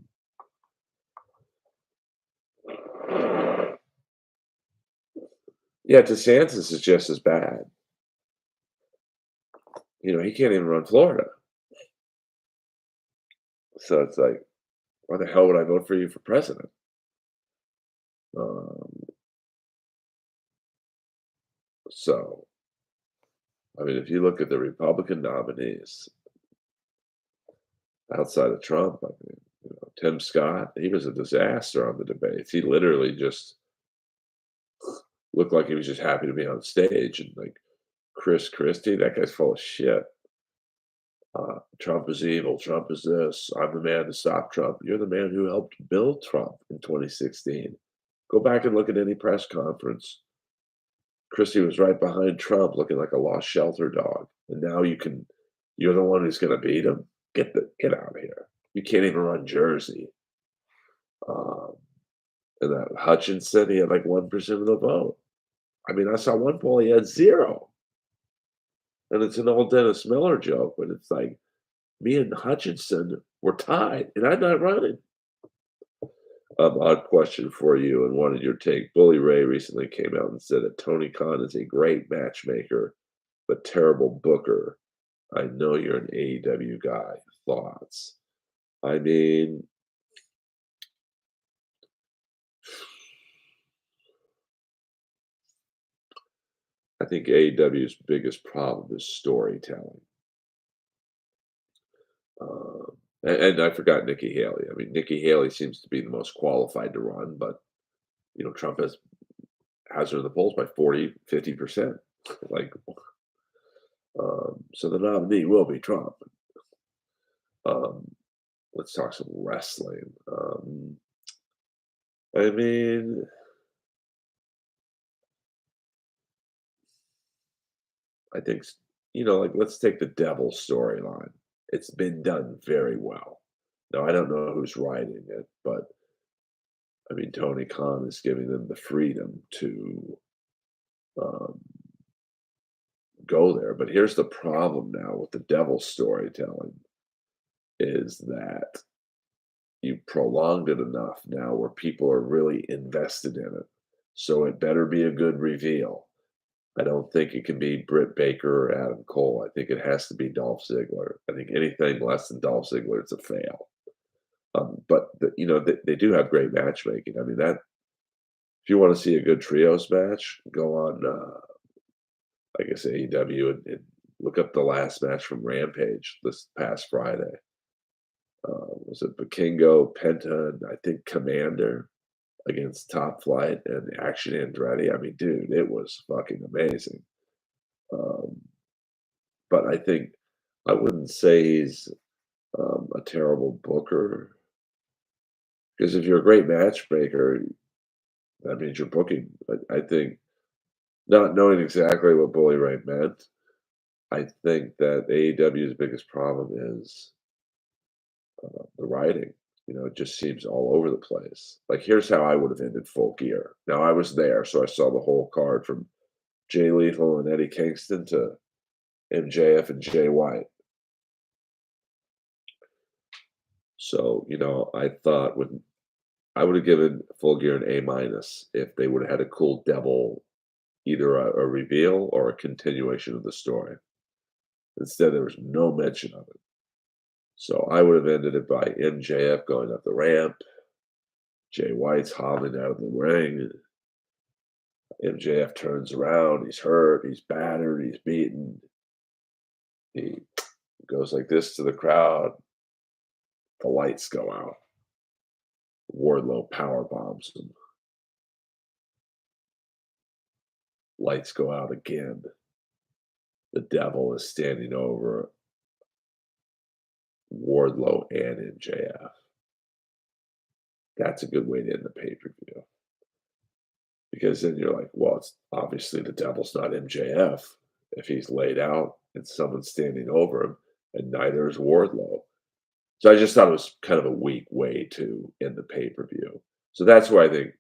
A: yeah, DeSantis is just as bad. He can't even run Florida. So it's like, why the hell would I vote for you for president? Um, so, I mean, if you look at the Republican nominees outside of Trump, I mean, Tim Scott, he was a disaster on the debates. He literally just looked like he was just happy to be on stage. And like Chris Christie, that guy's full of shit. Trump is evil. Trump is this. I'm the man to stop Trump. You're the man who helped build Trump in 2016. Go back and look at any press conference. Christie was right behind Trump, looking like a lost shelter dog. And now you're the one who's going to beat him. Get out of here. You can't even run Jersey. Um, and that Hutchinson, he had like 1% of the vote. I mean, I saw one poll he had zero. And it's an old Dennis Miller joke, but it's like me and Hutchinson were tied, and I'm not running. Odd question for you and wanted your take. Bully Ray recently came out and said that Tony Khan is a great matchmaker, but terrible booker. I know you're an AEW guy. Thoughts? I mean, I think AEW's biggest problem is storytelling. And I forgot Nikki Haley. I mean, Nikki Haley seems to be the most qualified to run, but Trump has her in the polls by 40, 50%. Like, so the nominee will be Trump. Um, let's talk some wrestling. I mean, I think, like, let's take the devil storyline. It's been done very well. Now, I don't know who's writing it, but I mean, Tony Khan is giving them the freedom to um, go there. But here's the problem now with the devil storytelling is that you prolonged it enough now where people are really invested in it. So it better be a good reveal. I don't think it can be Britt Baker or Adam Cole. I think it has to be Dolph Ziggler. I think anything less than Dolph Ziggler, it's a fail. But they do have great matchmaking. I mean, that if you want to see a good trios match, go on, I guess AEW and look up the last match from Rampage this past Friday. Was it Vikingo, Penta, and I think Commander against Top Flight and Action Andretti? I mean, dude, it was fucking amazing. Um, but I think I wouldn't say he's a terrible booker because if you're a great matchmaker, that means you're booking. I think not knowing exactly what Bully Ray meant, I think that AEW's biggest problem is the writing. It just seems all over the place. Like, here's how I would have ended Full Gear. Now, I was there, so I saw the whole card from Jay Lethal and Eddie Kingston to MJF and Jay White. So, I thought I would have given Full Gear an A minus if they would have had a cool devil, either a reveal or a continuation of the story. Instead, there was no mention of it. So I would have ended it by MJF going up the ramp, Jay White's hobbling out of the ring. MJF turns around, he's hurt, he's battered, he's beaten. He goes like this to the crowd. The lights go out. Wardlow power bombs him. Lights go out again. The devil is standing over Wardlow and MJF. That's a good way to end the pay-per-view. Because then you're like, well, it's obviously the devil's not MJF if he's laid out and someone's standing over him, and neither is Wardlow. So I just thought it was kind of a weak way to end the pay-per-view. So that's where I think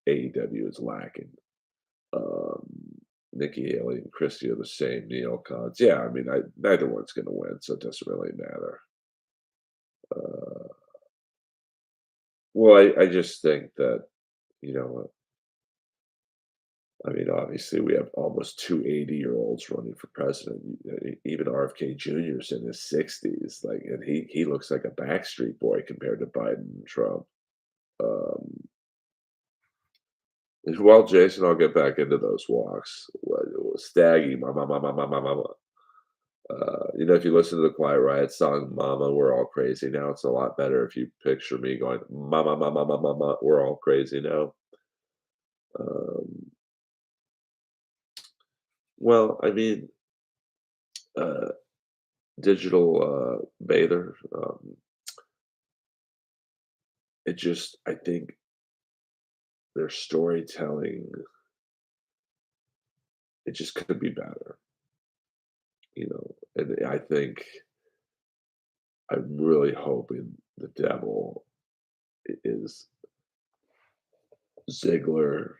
A: AEW is lacking. Um, Nikki Haley and Christie are the same neocons. Yeah, I mean, neither one's going to win, so it doesn't really matter. Uh, well, I just think that, you know, I mean, obviously, we have almost two 80-year-olds running for president. Even RFK Jr. is in his 60s, like, and he looks like a Backstreet Boy compared to Biden and Trump. Um, well, Jason, I'll get back into those walks. Staggy, mama, mama, mama, mama. If you listen to the Quiet Riot song "Mama, We're All Crazy Now," it's a lot better if you picture me going "Mama, mama, mama, mama, we're all crazy now." Um, well, I mean, uh, digital bather. I think their storytelling, it just could be better, and I think I'm really hoping the devil is Ziggler.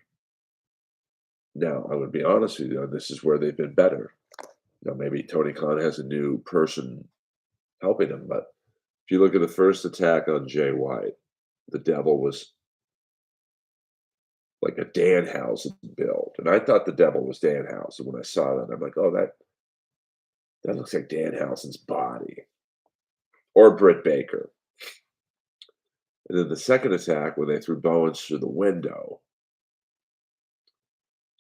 A: Now, I would be honest with you, and this is where they've been better. Maybe Tony Khan has a new person helping him, but if you look at the first attack on Jay White, the devil was like a Danhausen build, and I thought the devil was Danhausen when I saw that. I'm like, oh, that looks like Danhausen's body or Britt Baker. And then the second attack, when they threw Bowens through the window,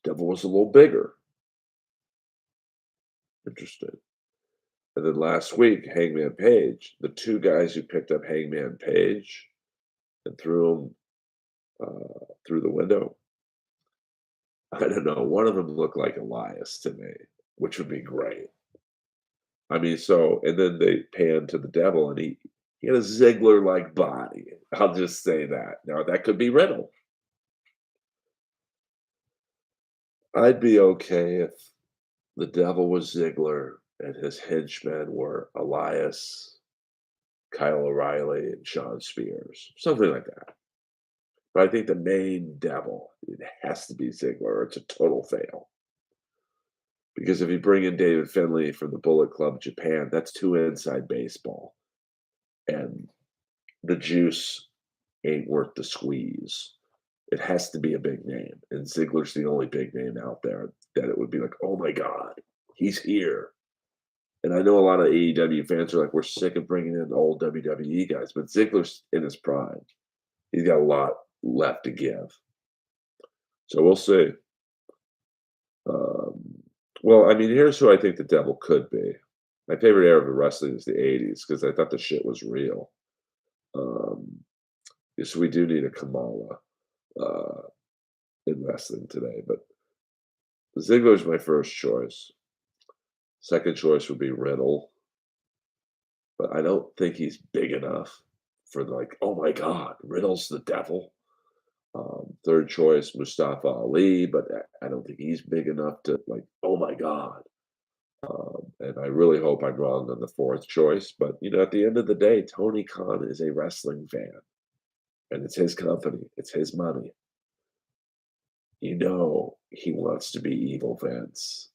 A: devil was a little bigger. Interesting. And then last week, Hangman Page, the two guys who picked up Hangman Page and threw him through the window, I don't know. One of them looked like Elias to me, which would be great. I mean, and then they pan to the devil, and he had a Ziggler-like body. I'll just say that. Now, that could be Riddle. I'd be okay if the devil was Ziggler and his henchmen were Elias, Kyle O'Reilly, and Sean Spears. Something like that. But I think the main devil, it has to be Ziggler, or it's a total fail. Because if you bring in David Finlay from the Bullet Club Japan, that's too inside baseball. And the juice ain't worth the squeeze. It has to be a big name. And Ziggler's the only big name out there that it would be like, oh my God, he's here. And I know a lot of AEW fans are like, we're sick of bringing in old WWE guys, but Ziggler's in his prime. He's got a lot left to give. So we'll see. Well, I mean, here's who I think the devil could be. My favorite era of wrestling is the 80s because I thought the shit was real. Yes, we do need a Kamala uh, in wrestling today, but Ziggler's my first choice. Second choice would be Riddle, but I don't think he's big enough for like, oh my God, Riddle's the devil. Third choice, Mustafa Ali, but I don't think he's big enough to like, oh my God. And I really hope I'm wrong on the fourth choice. But at the end of the day, Tony Khan is a wrestling fan, and it's his company, it's his money. He wants to be evil Vince.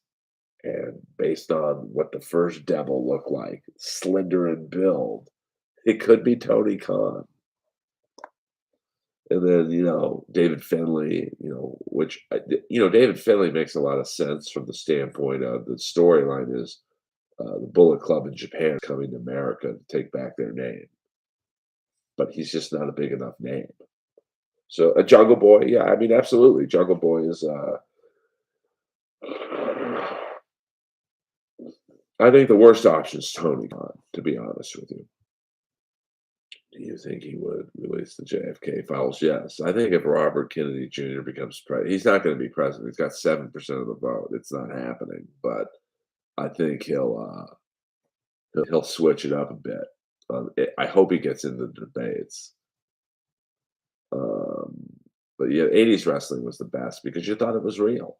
A: And based on what the first devil looked like, slender in build, it could be Tony Khan. And then, David Finlay, David Finlay makes a lot of sense from the standpoint of the storyline is the Bullet Club in Japan coming to America to take back their name, but he's just not a big enough name. So a Jungle Boy, yeah, I mean, absolutely, Jungle Boy is. I think the worst option is Tony Khan, to be honest with you. Do you think he would release the JFK files? Yes. I think if Robert Kennedy Jr. becomes president, he's not going to be president. He's got 7% of the vote. It's not happening. But I think he'll switch it up a bit. I hope he gets into the debates. Um, but yeah, 80s wrestling was the best because you thought it was real.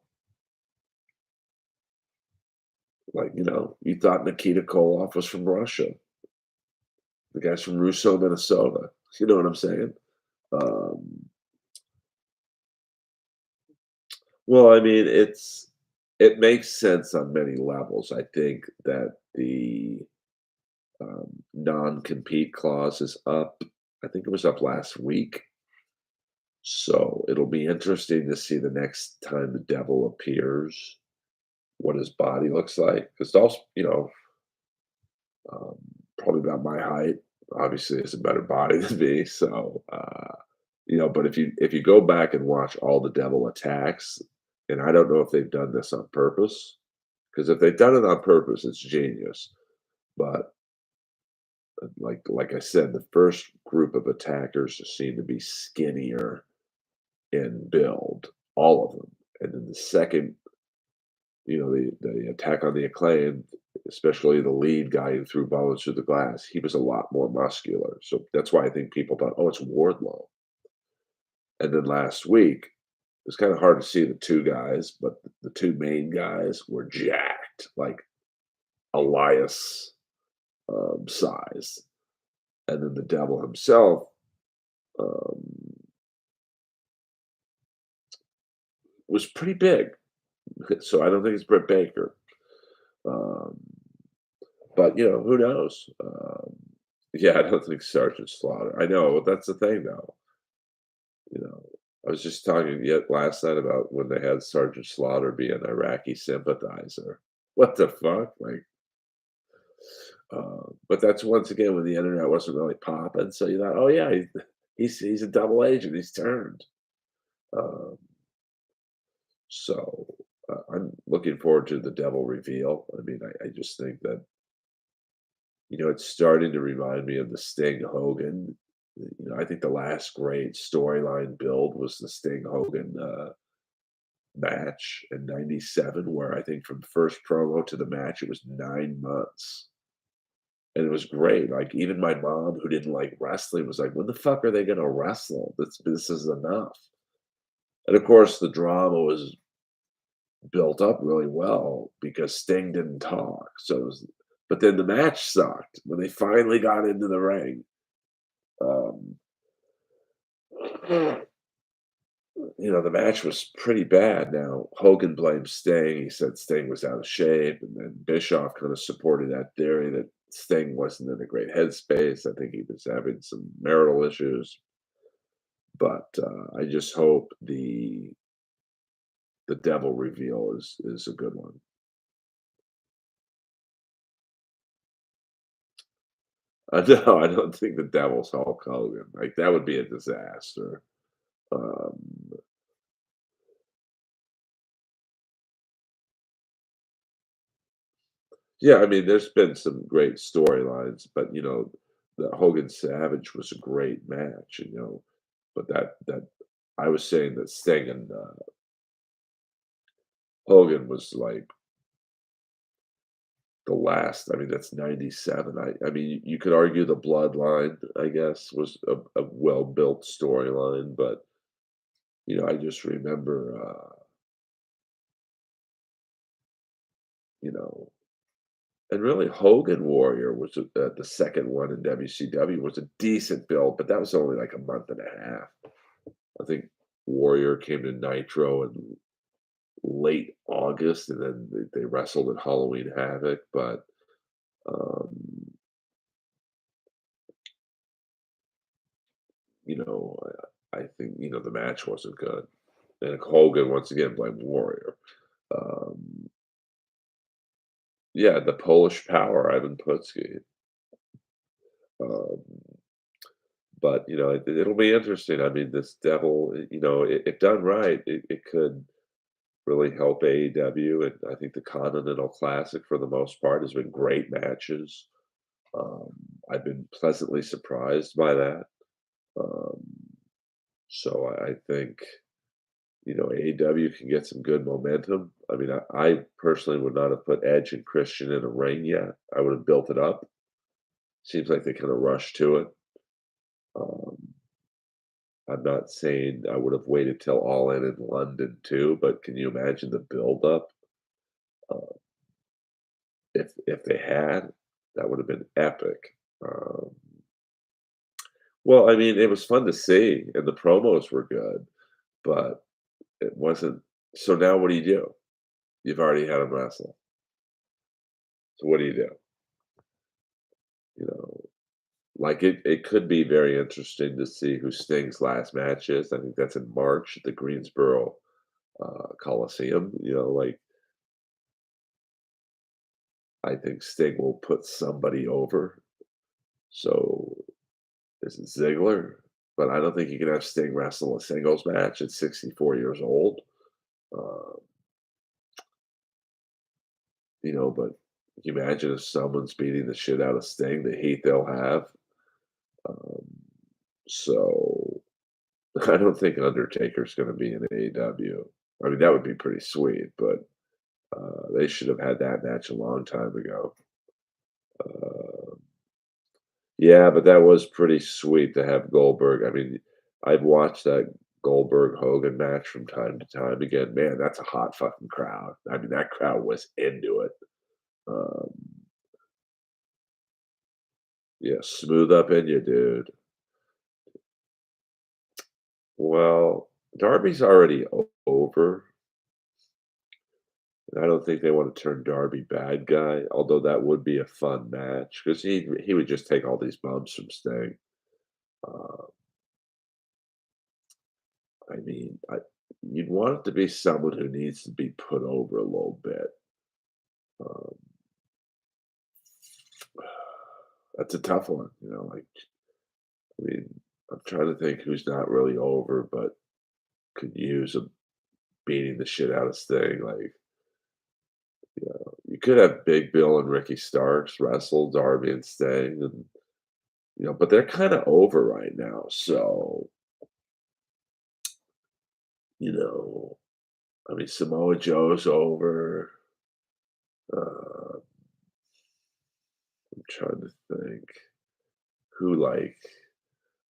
A: Like, you thought Nikita Koloff was from Russia. The guy's from Russo, Minnesota. You know what I'm saying? Um, well, I mean, it makes sense on many levels. I think that the non-compete clause is up. I think it was up last week. So it'll be interesting to see the next time the devil appears, what his body looks like. Because also, um, probably about my height. Obviously, has a better body than me. So, but if you go back and watch all the devil attacks, and I don't know if they've done this on purpose, because if they've done it on purpose, it's genius. But like I said, the first group of attackers seem to be skinnier in build, all of them, and then the second, the attack on the acclaimed, especially the lead guy who threw bones through the glass, he was a lot more muscular. So that's why I think people thought, oh, it's Wardlow. And then last week, it was kind of hard to see the two guys, but the two main guys were jacked, like Elias size. And then the devil himself um, was pretty big. So I don't think it's Britt Baker. Um, but, who knows? Yeah, I don't think Sergeant Slaughter. I know, but that's the thing, though. You know, I was just talking yet last night about when they had Sergeant Slaughter be an Iraqi sympathizer. What the fuck? Like, but that's once again when the internet wasn't really popping. So you thought, oh yeah, he's a double agent. He's turned. Um, so I'm looking forward to the devil reveal. I mean, I just think that it's starting to remind me of the Sting Hogan. I think the last great storyline build was the Sting Hogan match in '97, where I think from first promo to the match, it was 9 months. And it was great. Like, even my mom, who didn't like wrestling, was like, when the fuck are they going to wrestle? This is enough. And of course, the drama was built up really well because Sting didn't talk. But then the match sucked when they finally got into the ring. Um, the match was pretty bad. Now, Hogan blamed Sting. He said Sting was out of shape. And then Bischoff kind of supported that theory that Sting wasn't in a great headspace. I think he was having some marital issues. But I just hope the devil reveal is a good one. No, I don't think the devil's Hulk Hogan. Like, that would be a disaster. Um, Yeah, I mean, there's been some great storylines, but the Hogan Savage was a great match, but that I was saying that Sting and Hogan was like the last. I mean, that's '97. I mean, you could argue the Bloodline, I guess, was a well built storyline, but I just remember, you know. And really, Hogan Warrior was the second one in WCW was a decent build, but that was only like a month and a half. I think Warrior came to Nitro in late August, and then they wrestled at Halloween Havoc. But um, you know, I think the match wasn't good. And Hogan once again blamed Warrior. Um, yeah, the Polish Power, Ivan Putski. Um, but it'll be interesting. I mean, this devil, if done right, it could really help AEW. And I think the Continental Classic, for the most part, has been great matches. Um, I've been pleasantly surprised by that. Um, so I think AEW can get some good momentum. I mean, I personally would not have put Edge and Christian in a ring yet. I would have built it up. Seems like they kind of rushed to it. Um, I'm not saying I would have waited till All In London too, but can you imagine the buildup? Uh, if they had, that would have been epic. Well, I mean, it was fun to see, and the promos were good, but it wasn't. So now, what do you do? You've already had them wrestle. So what do you do? You know, like it could be very interesting to see who Sting's last match is. I think that's in March at the Greensboro Coliseum. Like I think Sting will put somebody over. So is it Ziggler? But I don't think you can have Sting wrestle a singles match at 64 years old. Uh, but can you imagine if someone's beating the shit out of Sting, the heat they'll have? Um, so I don't think Undertaker's going to be in AEW. I mean, that would be pretty sweet, but they should have had that match a long time ago. Uh, yeah, but that was pretty sweet to have Goldberg. I mean, I've watched that Goldberg Hogan match from time to time again. Man, that's a hot fucking crowd. I mean, that crowd was into it. Um, yeah, smooth up in you, dude. Well, Darby's already over. And I don't think they want to turn Darby bad guy, although that would be a fun match because he would just take all these bumps from Sting. Uh, I mean, you'd want it to be someone who needs to be put over a little bit. Um, that's a tough one, like, I mean, I'm trying to think who's not really over, but could use a beating the shit out of Sting. Like, you could have Big Bill and Ricky Starks wrestle Darby and Sting, and but they're kind of over right now. So, you know, I mean, Samoa Joe's over. I'm trying to think who, like,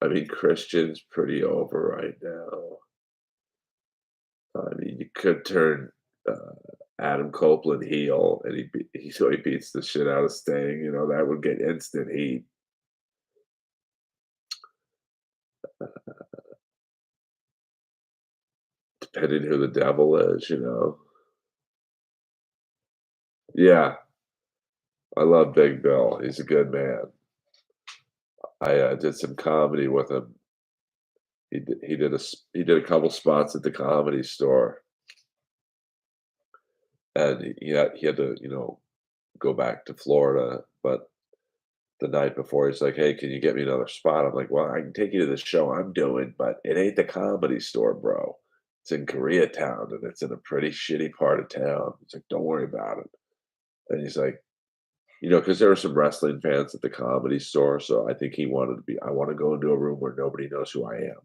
A: I mean, Christian's pretty over right now. I mean, you could turn uh, Adam Copeland heel, and so he beats the shit out of Sting. That would get instant heat. Depending who the devil is. Yeah, I love Big Bill. He's a good man. I did some comedy with him. He did a couple spots at the Comedy Store, and he had to go back to Florida. But the night before, he's like, "Hey, can you get me another spot?" I'm like, "Well, I can take you to the show I'm doing, but it ain't the Comedy Store, bro. It's in Koreatown, and it's in a pretty shitty part of town." He's like, "Don't worry about it." And he's like, because there were some wrestling fans at the Comedy Store, so I think he wanted to be. I want to go into a room where nobody knows who I am.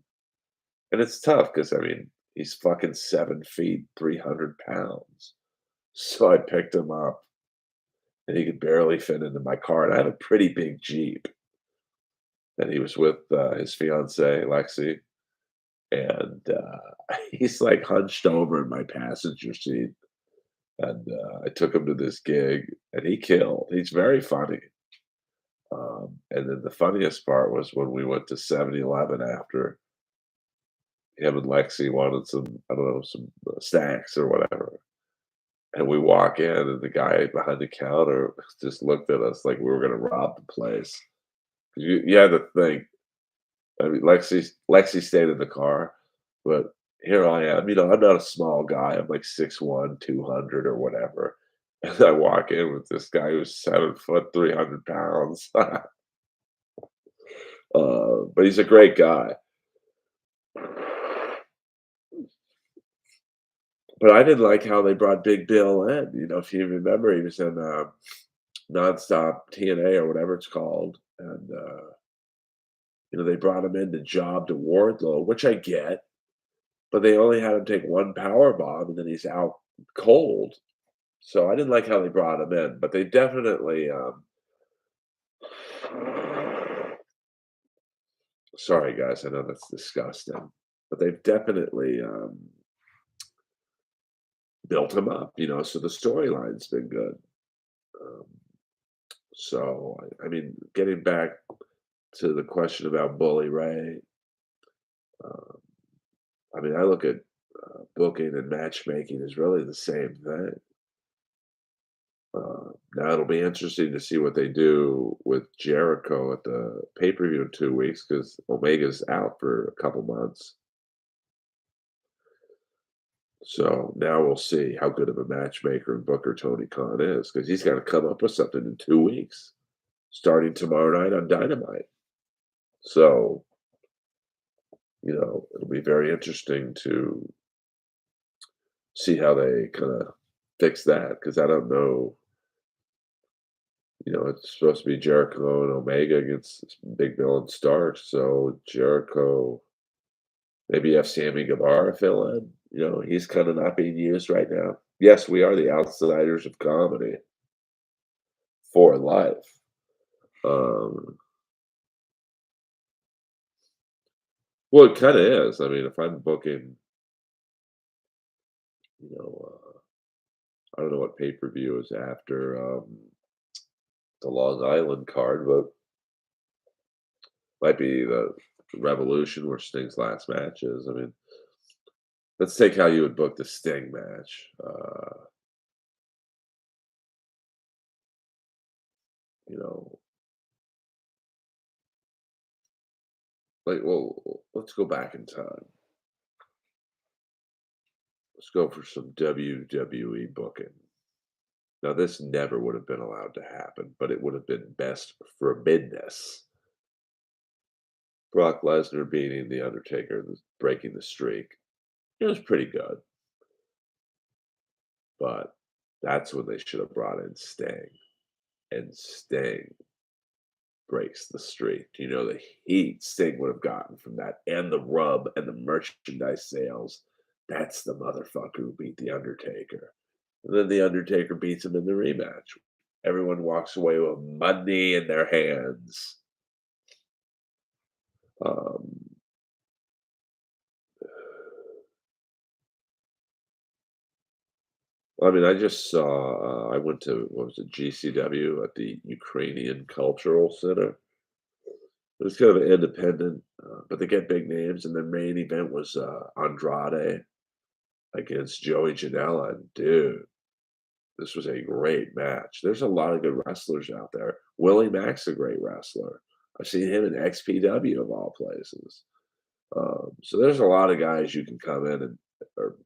A: And it's tough because, I mean, he's fucking 7 feet, 300 pounds. So I picked him up, and he could barely fit into my car, and I have a pretty big Jeep. And he was with, his fiancée, Lexi, and, he's, like, hunched over in my passenger seat, and, I took him to this gig, and he killed. He's very funny. And then the funniest part was when we went to 7-Eleven after, him and Lexi wanted some, I don't know, some, snacks or whatever, and we walk in, and the guy behind the counter just looked at us like we were gonna rob the place. You had to think, I mean, Lexi stayed in the car, but here I am, I'm not a small guy, I'm like 6'1", 200 or whatever, and I walk in with this guy who's 7 foot, 300 pounds. But he's a great guy. But I didn't like how they brought Big Bill in, if you remember, he was in, Nonstop TNA or whatever it's called, and, they brought him in to job to Wardlow, which I get, but they only had him take 1 power bomb, and then he's out cold. So I didn't like how they brought him in, but they definitely, sorry guys, I know that's disgusting, but they've definitely, built him up, so the storyline's been good. Um, so, I mean, getting back to the question about Bully Ray, um, I mean, I look at, booking and matchmaking as really the same thing. Now it'll be interesting to see what they do with Jericho at the pay-per-view in 2 weeks because Omega's out for a couple months. So now we'll see how good of a matchmaker and booker Tony Khan is because he's got to come up with something in 2 weeks, starting tomorrow night on Dynamite. So, it'll be very interesting to see how they kind of fix that because I don't know. It's supposed to be Jericho and Omega against Big Bill and Starks. So Jericho, maybe have Sammy Guevara fill in. He's kind of not being used right now. Yes, we are the outsiders of comedy for life. Um, well, it kind of is. I mean, if I'm booking, you know, I don't know what pay per view is after the Long Island card, but might be the Revolution where Sting's last match is. I mean, let's take how you would book the Sting match. You know, well, let's go back in time. Let's go for some WWE booking. Now, this never would have been allowed to happen, but it would have been best for business. Brock Lesnar beating The Undertaker, breaking the streak. It was pretty good, but that's when they should have brought in Sting. And Sting breaks the streak. The heat Sting would have gotten from that and the rub and the merchandise sales. That's the motherfucker who beat The Undertaker. And then The Undertaker beats him in the rematch. Everyone walks away with money in their hands. Um, I mean, I just saw, I went to, what was it, GCW at the Ukrainian Cultural Center. It was kind of an independent, but they get big names. And the main event was Andrade against Joey Janela. And dude, this was a great match. There's a lot of good wrestlers out there. Willie Mack's a great wrestler. I've seen him in XPW of all places. So there's a lot of guys you can come in and or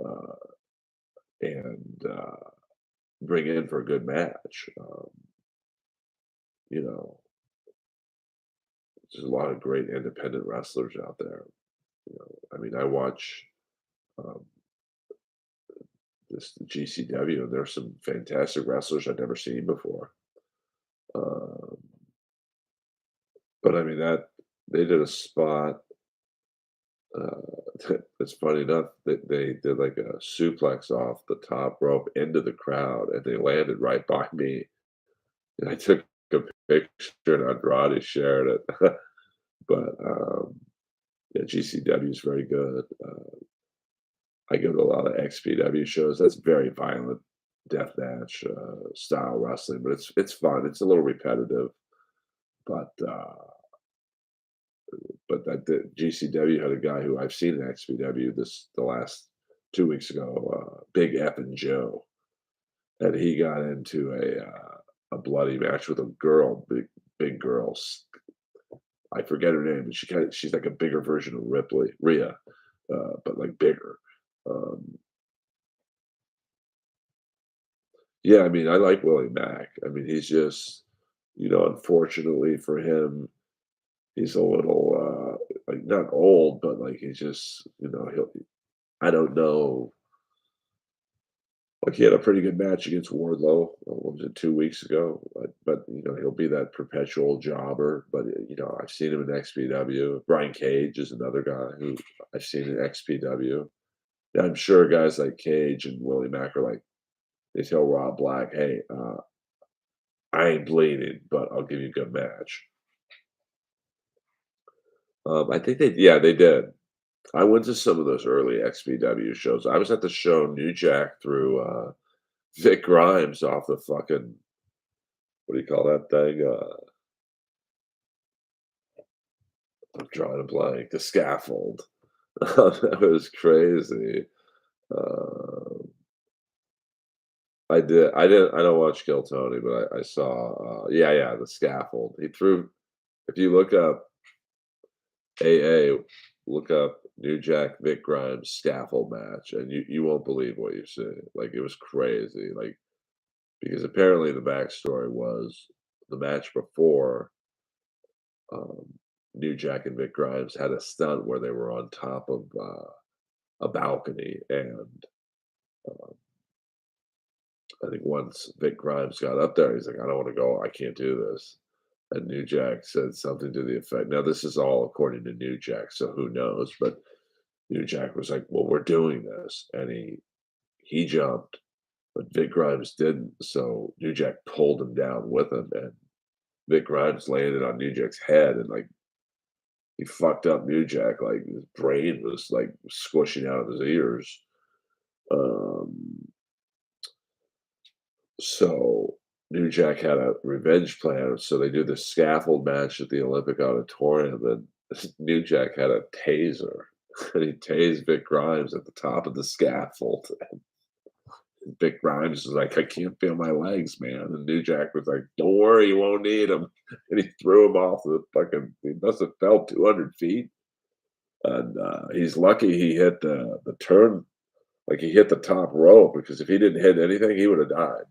A: uh, and bring in for a good match. You know, there's a lot of great independent wrestlers out there. I mean, I watch um, this GCW, and there's some fantastic wrestlers I've never seen before. Um, but I mean that they did a spot. It's funny enough that they did like a suplex off the top rope into the crowd, and they landed right by me. And I took a picture, and Andrade shared it. But yeah, GCW is very good. I go to a lot of XPW shows. That's very violent deathmatch style wrestling, but it's fun. It's a little repetitive, but the GCW had a guy who I've seen in XPW the last 2 weeks ago, Big F and Joe, and he got into a bloody match with a girl, big girl. I forget her name, but she's like a bigger version of Ripley, Rhea, but like bigger. Um, yeah, I mean, I like Willie Mack. I mean, he's just, unfortunately for him, he's a little like not old, but like he's just, he'll. I don't know. Like he had a pretty good match against Wardlow. What was it, 2 weeks ago? But he'll be that perpetual jobber. But I've seen him in XPW. Brian Cage is another guy who I've seen in XPW. And I'm sure guys like Cage and Willie Mack are like, they tell Rob Black, "Hey, I ain't bleeding, but I'll give you a good match." I think yeah, they did. I went to some of those early XPW shows. I was at the show New Jack through Vic Grimes off the fucking, what do you call that thing? I'm drawing a blank. The scaffold. That was crazy. Um, I don't watch Kill Tony, but I saw, yeah, yeah, the scaffold. He threw If you look up AA, look up New Jack Vic Grimes scaffold match, and you won't believe what you see. Like, it was crazy, like, because apparently the backstory was the match before, um, New Jack and Vic Grimes had a stunt where they were on top of, a balcony, and, um, I think once Vic Grimes got up there, he's like, "I don't wanna go, I can't do this." And New Jack said something to the effect, now this is all according to New Jack, so who knows, but New Jack was like, "Well, we're doing this," and he jumped, but Vic Grimes didn't, so New Jack pulled him down with him, and Vic Grimes landed on New Jack's head, and, like, he fucked up New Jack, like, his brain was, like, squishing out of his ears. Um, so New Jack had a revenge plan, so they do this scaffold match at the Olympic Auditorium, and New Jack had a taser, and he tased Vic Grimes at the top of the scaffold. Vic Grimes was like, "I can't feel my legs, man." And New Jack was like, "Don't worry, you won't need them." And he threw him off the fucking, he must have fell 200 feet. And he's lucky he hit the turn, like he hit the top rope, because if he didn't hit anything, he would have died.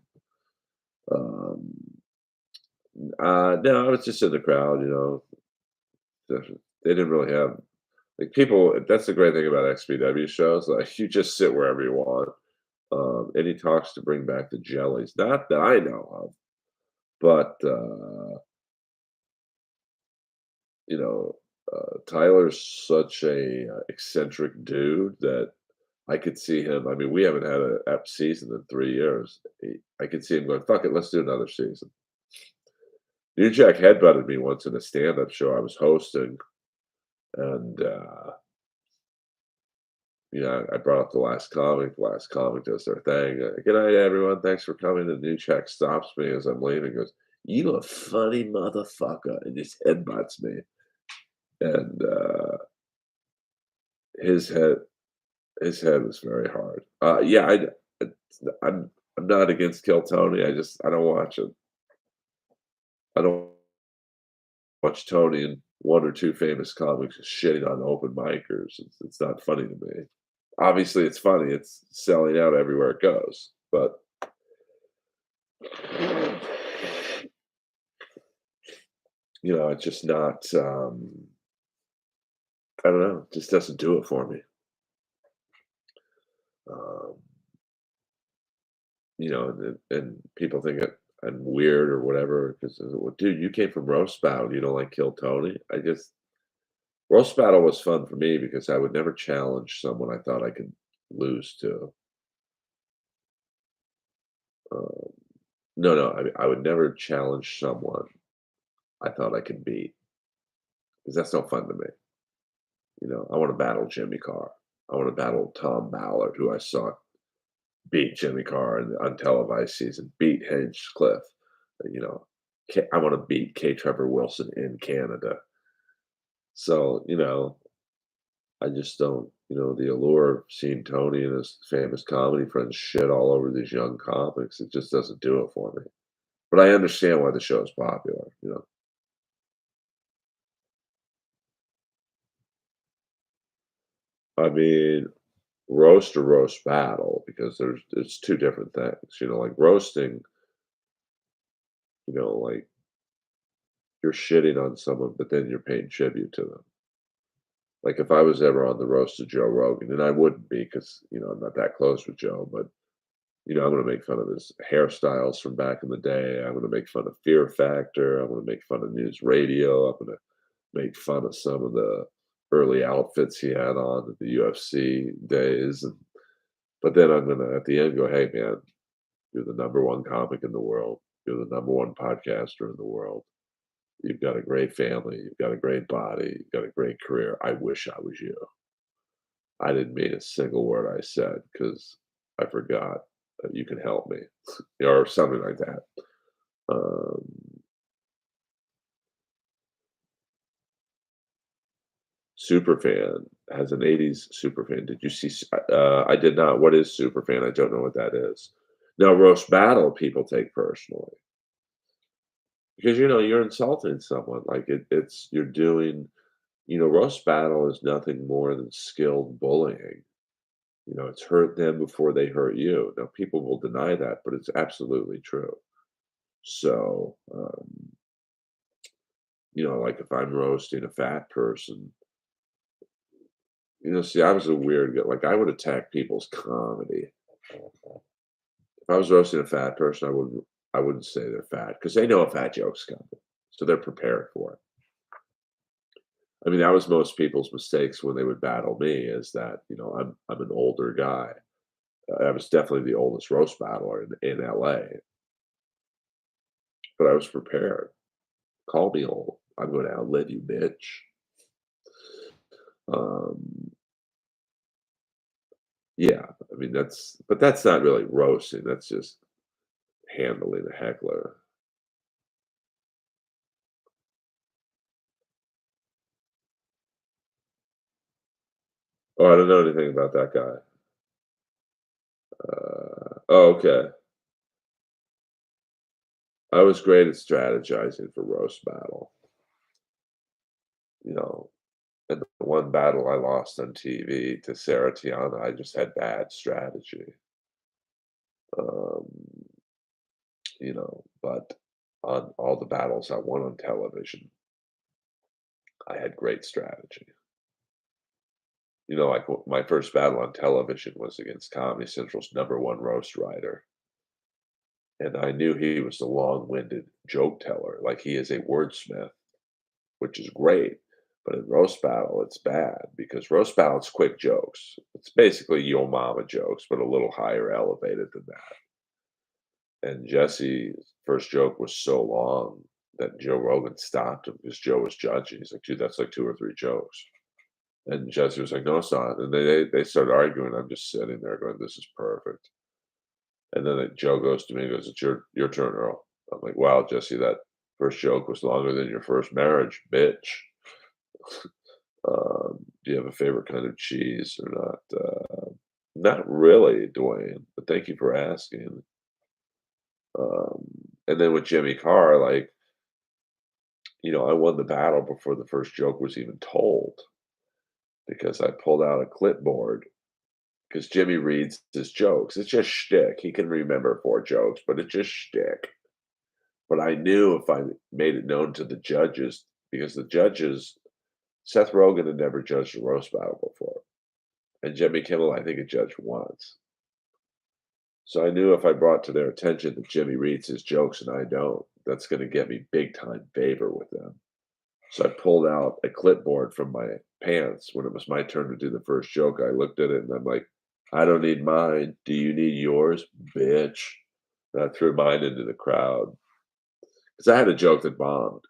A: Um, no, I was just in the crowd, they didn't really have, like, people. That's the great thing about XPW shows. Like, you just sit wherever you want. And he talks to bring back the jellies, not that I know of. But, you know, Tyler's such a, eccentric dude that I could see him. I mean, we haven't had a ep season in 3 years. I could see him going, "Fuck it, let's do another season." New Jack headbutted me once in a stand-up show I was hosting, and, I brought up the last comic. The last comic does their thing. "Good night, everyone. Thanks for coming." And New Jack stops me as I'm leaving, goes, "You a funny motherfucker," and just headbutts me. And, his head his head was very hard. Yeah, I'm not against Kill Tony, I don't watch it. I don't watch Tony and 1 or 2 famous comics just shitting on open micers. It's not funny to me. Obviously, it's funny, it's selling out everywhere it goes, but it's just not, I don't know, it just doesn't do it for me. Um, and people think I'm weird or whatever because, well, dude, you came from roast battle. You don't like Kill Tony? Roast battle was fun for me because I would never challenge someone I thought I could lose to. Um, no, no, I would never challenge someone I thought I could beat because that's no fun to me. I want to battle Jimmy Carr. I want to battle Tom Ballard, who I saw beat Jimmy Carr in the untelevised season, beat Hinchcliffe. You know, I want to beat K. Trevor Wilson in Canada. So, I just don't, the allure of seeing Tony and his famous comedy friends shit all over these young comics, it just doesn't do it for me. But I understand why the show is popular. I mean, roast or roast battle because it's two different things. Like roasting, like you're shitting on someone, but then you're paying tribute to them. Like if I was ever on the roast of Joe Rogan, and I wouldn't be because I'm not that close with Joe, but I'm gonna make fun of his hairstyles from back in the day. I'm gonna make fun of Fear Factor. I'm gonna make fun of News Radio. I'm gonna make fun of some of the early outfits he had on at the UFC days. But then I'm gonna at the end go, "Hey man, you're the number one comic in the world. You're the number one podcaster in the world. You've got a great family. You've got a great body. You've got a great career. I wish I was you." I didn't mean a single word I said because I forgot that you can help me, or something like that. Um, Superfan has an '80s Superfan. Did you see? I did not. What is Superfan? I don't know what that is. Now, roast battle people take personally because you're insulting someone. Like it's you're doing. Roast battle is nothing more than skilled bullying. It's hurt them before they hurt you. Now, people will deny that, but it's absolutely true. So, like if I'm roasting a fat person, see, I was a weird guy. Like I would attack people's comedy. If I was roasting a fat person, I wouldn't say they're fat because they know a fat joke's coming, so they're prepared for it. I mean, that was most people's mistakes when they would battle me. Is that I'm an older guy. I was definitely the oldest roast battler in LA, but I was prepared. Call me old. I'm going to outlive you, bitch. Um, yeah, I mean but that's not really roasting. That's just handling a heckler. Oh, I don't know anything about that guy. Oh, okay. I was great at strategizing for roast battle. You know, and the one battle I lost on TV to Sarah Tiana, I just had bad strategy. Um, but on all the battles I won on television, I had great strategy. Like my first battle on television was against Comedy Central's number one roast writer. And I knew he was a long-winded joke teller. Like he is a wordsmith, which is great. But in roast battle, it's bad because roast battle, it's quick jokes. It's basically yo mama jokes, but a little higher elevated than that. And Jesse's first joke was so long that Joe Rogan stopped him because Joe was judging. He's like, dude, that's like two or three jokes. And Jesse was like, "No, it's not." And they started arguing. I'm just sitting there going, "This is perfect." And then Joe goes to me and goes, "It's your turn, Earl." I'm like, "Wow, Jesse, that first joke was longer than your first marriage, bitch." Do you have a favorite kind of cheese or not? Not really, Dwayne, but thank you for asking. Um, and then with Jimmy Carr, like, I won the battle before the first joke was even told because I pulled out a clipboard. Because Jimmy reads his jokes. It's just shtick. He can remember 4 jokes, but it's just shtick. But I knew if I made it known to the judges, because the judges, Seth Rogen had never judged a roast battle before, and Jimmy Kimmel, I think, had judged once. So I knew if I brought to their attention that Jimmy reads his jokes and I don't, that's going to get me big time favor with them. So I pulled out a clipboard from my pants when it was my turn to do the first joke. I looked at it and I'm like, I don't need mine. Do you need yours, bitch? And I threw mine into the crowd because I had a joke that bombed.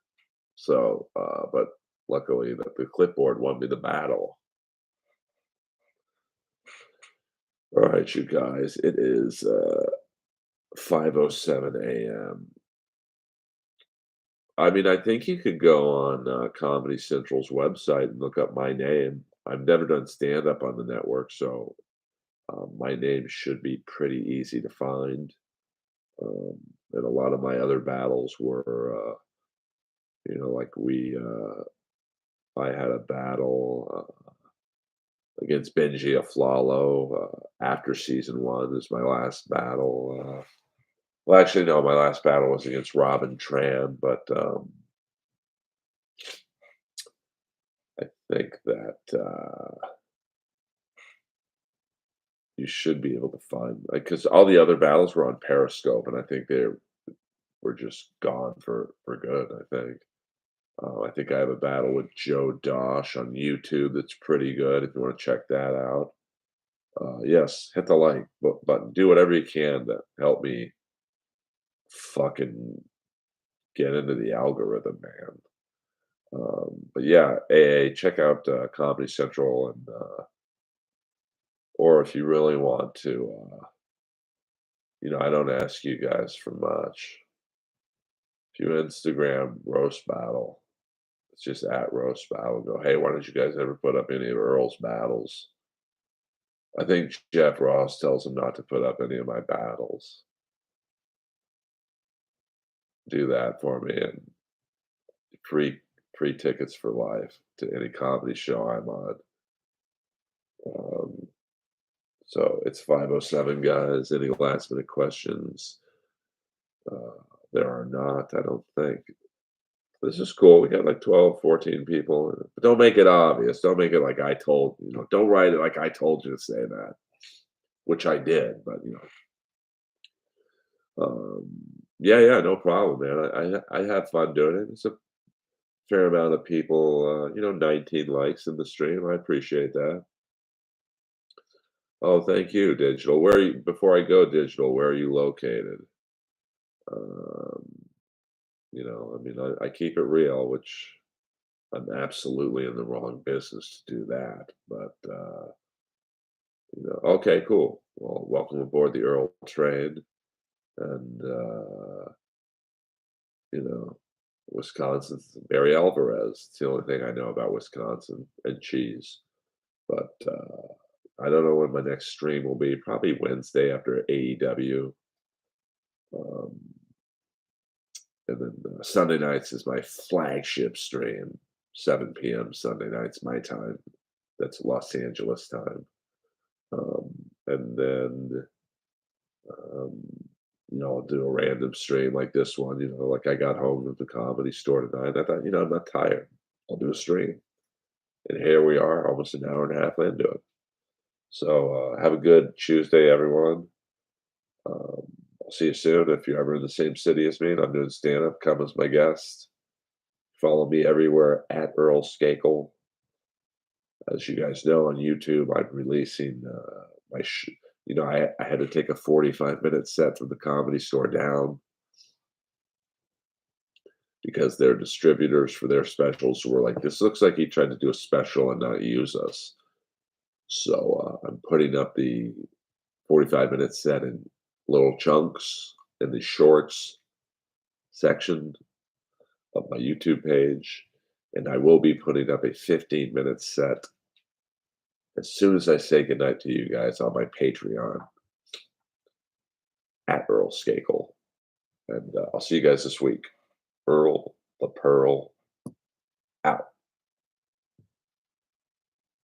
A: So, but luckily the clipboard won me the battle. All right, you guys. It is 5:07 a.m. I mean, I think you could go on Comedy Central's website and look up my name. I've never done stand up on the network, so my name should be pretty easy to find. Um, and a lot of my other battles were, like I had a battle against Benji Aflalo after season one is my last battle. Well, actually, no, my last battle was against Robin Tran, but I think that you should be able to find because all the other battles were on Periscope, and I think they were just gone for good. I think I have a battle with Joe Dosh on YouTube that's pretty good. If you want to check that out, yes, hit the like button. Do whatever you can to help me fucking get into the algorithm, man. But yeah, AA, check out Comedy Central, and or if you really want to, I don't ask you guys for much. If you Instagram roast battle, it's just at roast battle. Go, hey, why don't you guys ever put up any of Earl's battles? I think Jeff Ross tells him not to put up any of my battles. Do that for me, and free free tickets for life to any comedy show I'm on. Um, so it's 5:07, guys. Any last minute questions? Uh, there are not, I don't think. This is cool. We got like 12, 14 people. But don't make it obvious. Don't make it like I told don't write it like I told you to say that, which I did. But um, yeah, yeah, no problem, man. I had fun doing it. It's a fair amount of people. 19 likes in the stream. I appreciate that. Oh, thank you, Digital. Where are you? Before I go, Digital, where are you located? Um, I mean, I keep it real, which I'm absolutely in the wrong business to do that. But okay, cool. Well, welcome aboard the Earl train, and you know, Wisconsin's Barry Alvarez. It's the only thing I know about Wisconsin and cheese. But I don't know when my next stream will be. Probably Wednesday after AEW. Um, and then Sunday nights is my flagship stream, 7 p.m. Sunday nights, my time. That's Los Angeles time. Um, and then, um, I'll do a random stream like this one. Like I got home from the comedy store tonight. I thought, I'm not tired. I'll do a stream. And here we are, almost an hour and a half into it. So have a good Tuesday, everyone. Um, I'll see you soon. If you're ever in the same city as me and I'm doing stand up, come as my guest. Follow me everywhere at Earl Skakel. As you guys know on YouTube, I'm releasing my. I had to take a 45-minute set from the Comedy Store down because their distributors for their specials were like, "This looks like he tried to do a special and not use us." So I'm putting up the 45-minute set in little chunks in the shorts section of my YouTube page, and I will be putting up a 15-minute set as soon as I say goodnight to you guys on my Patreon at Earl Skakel. And I'll see you guys this week. Earl the Pearl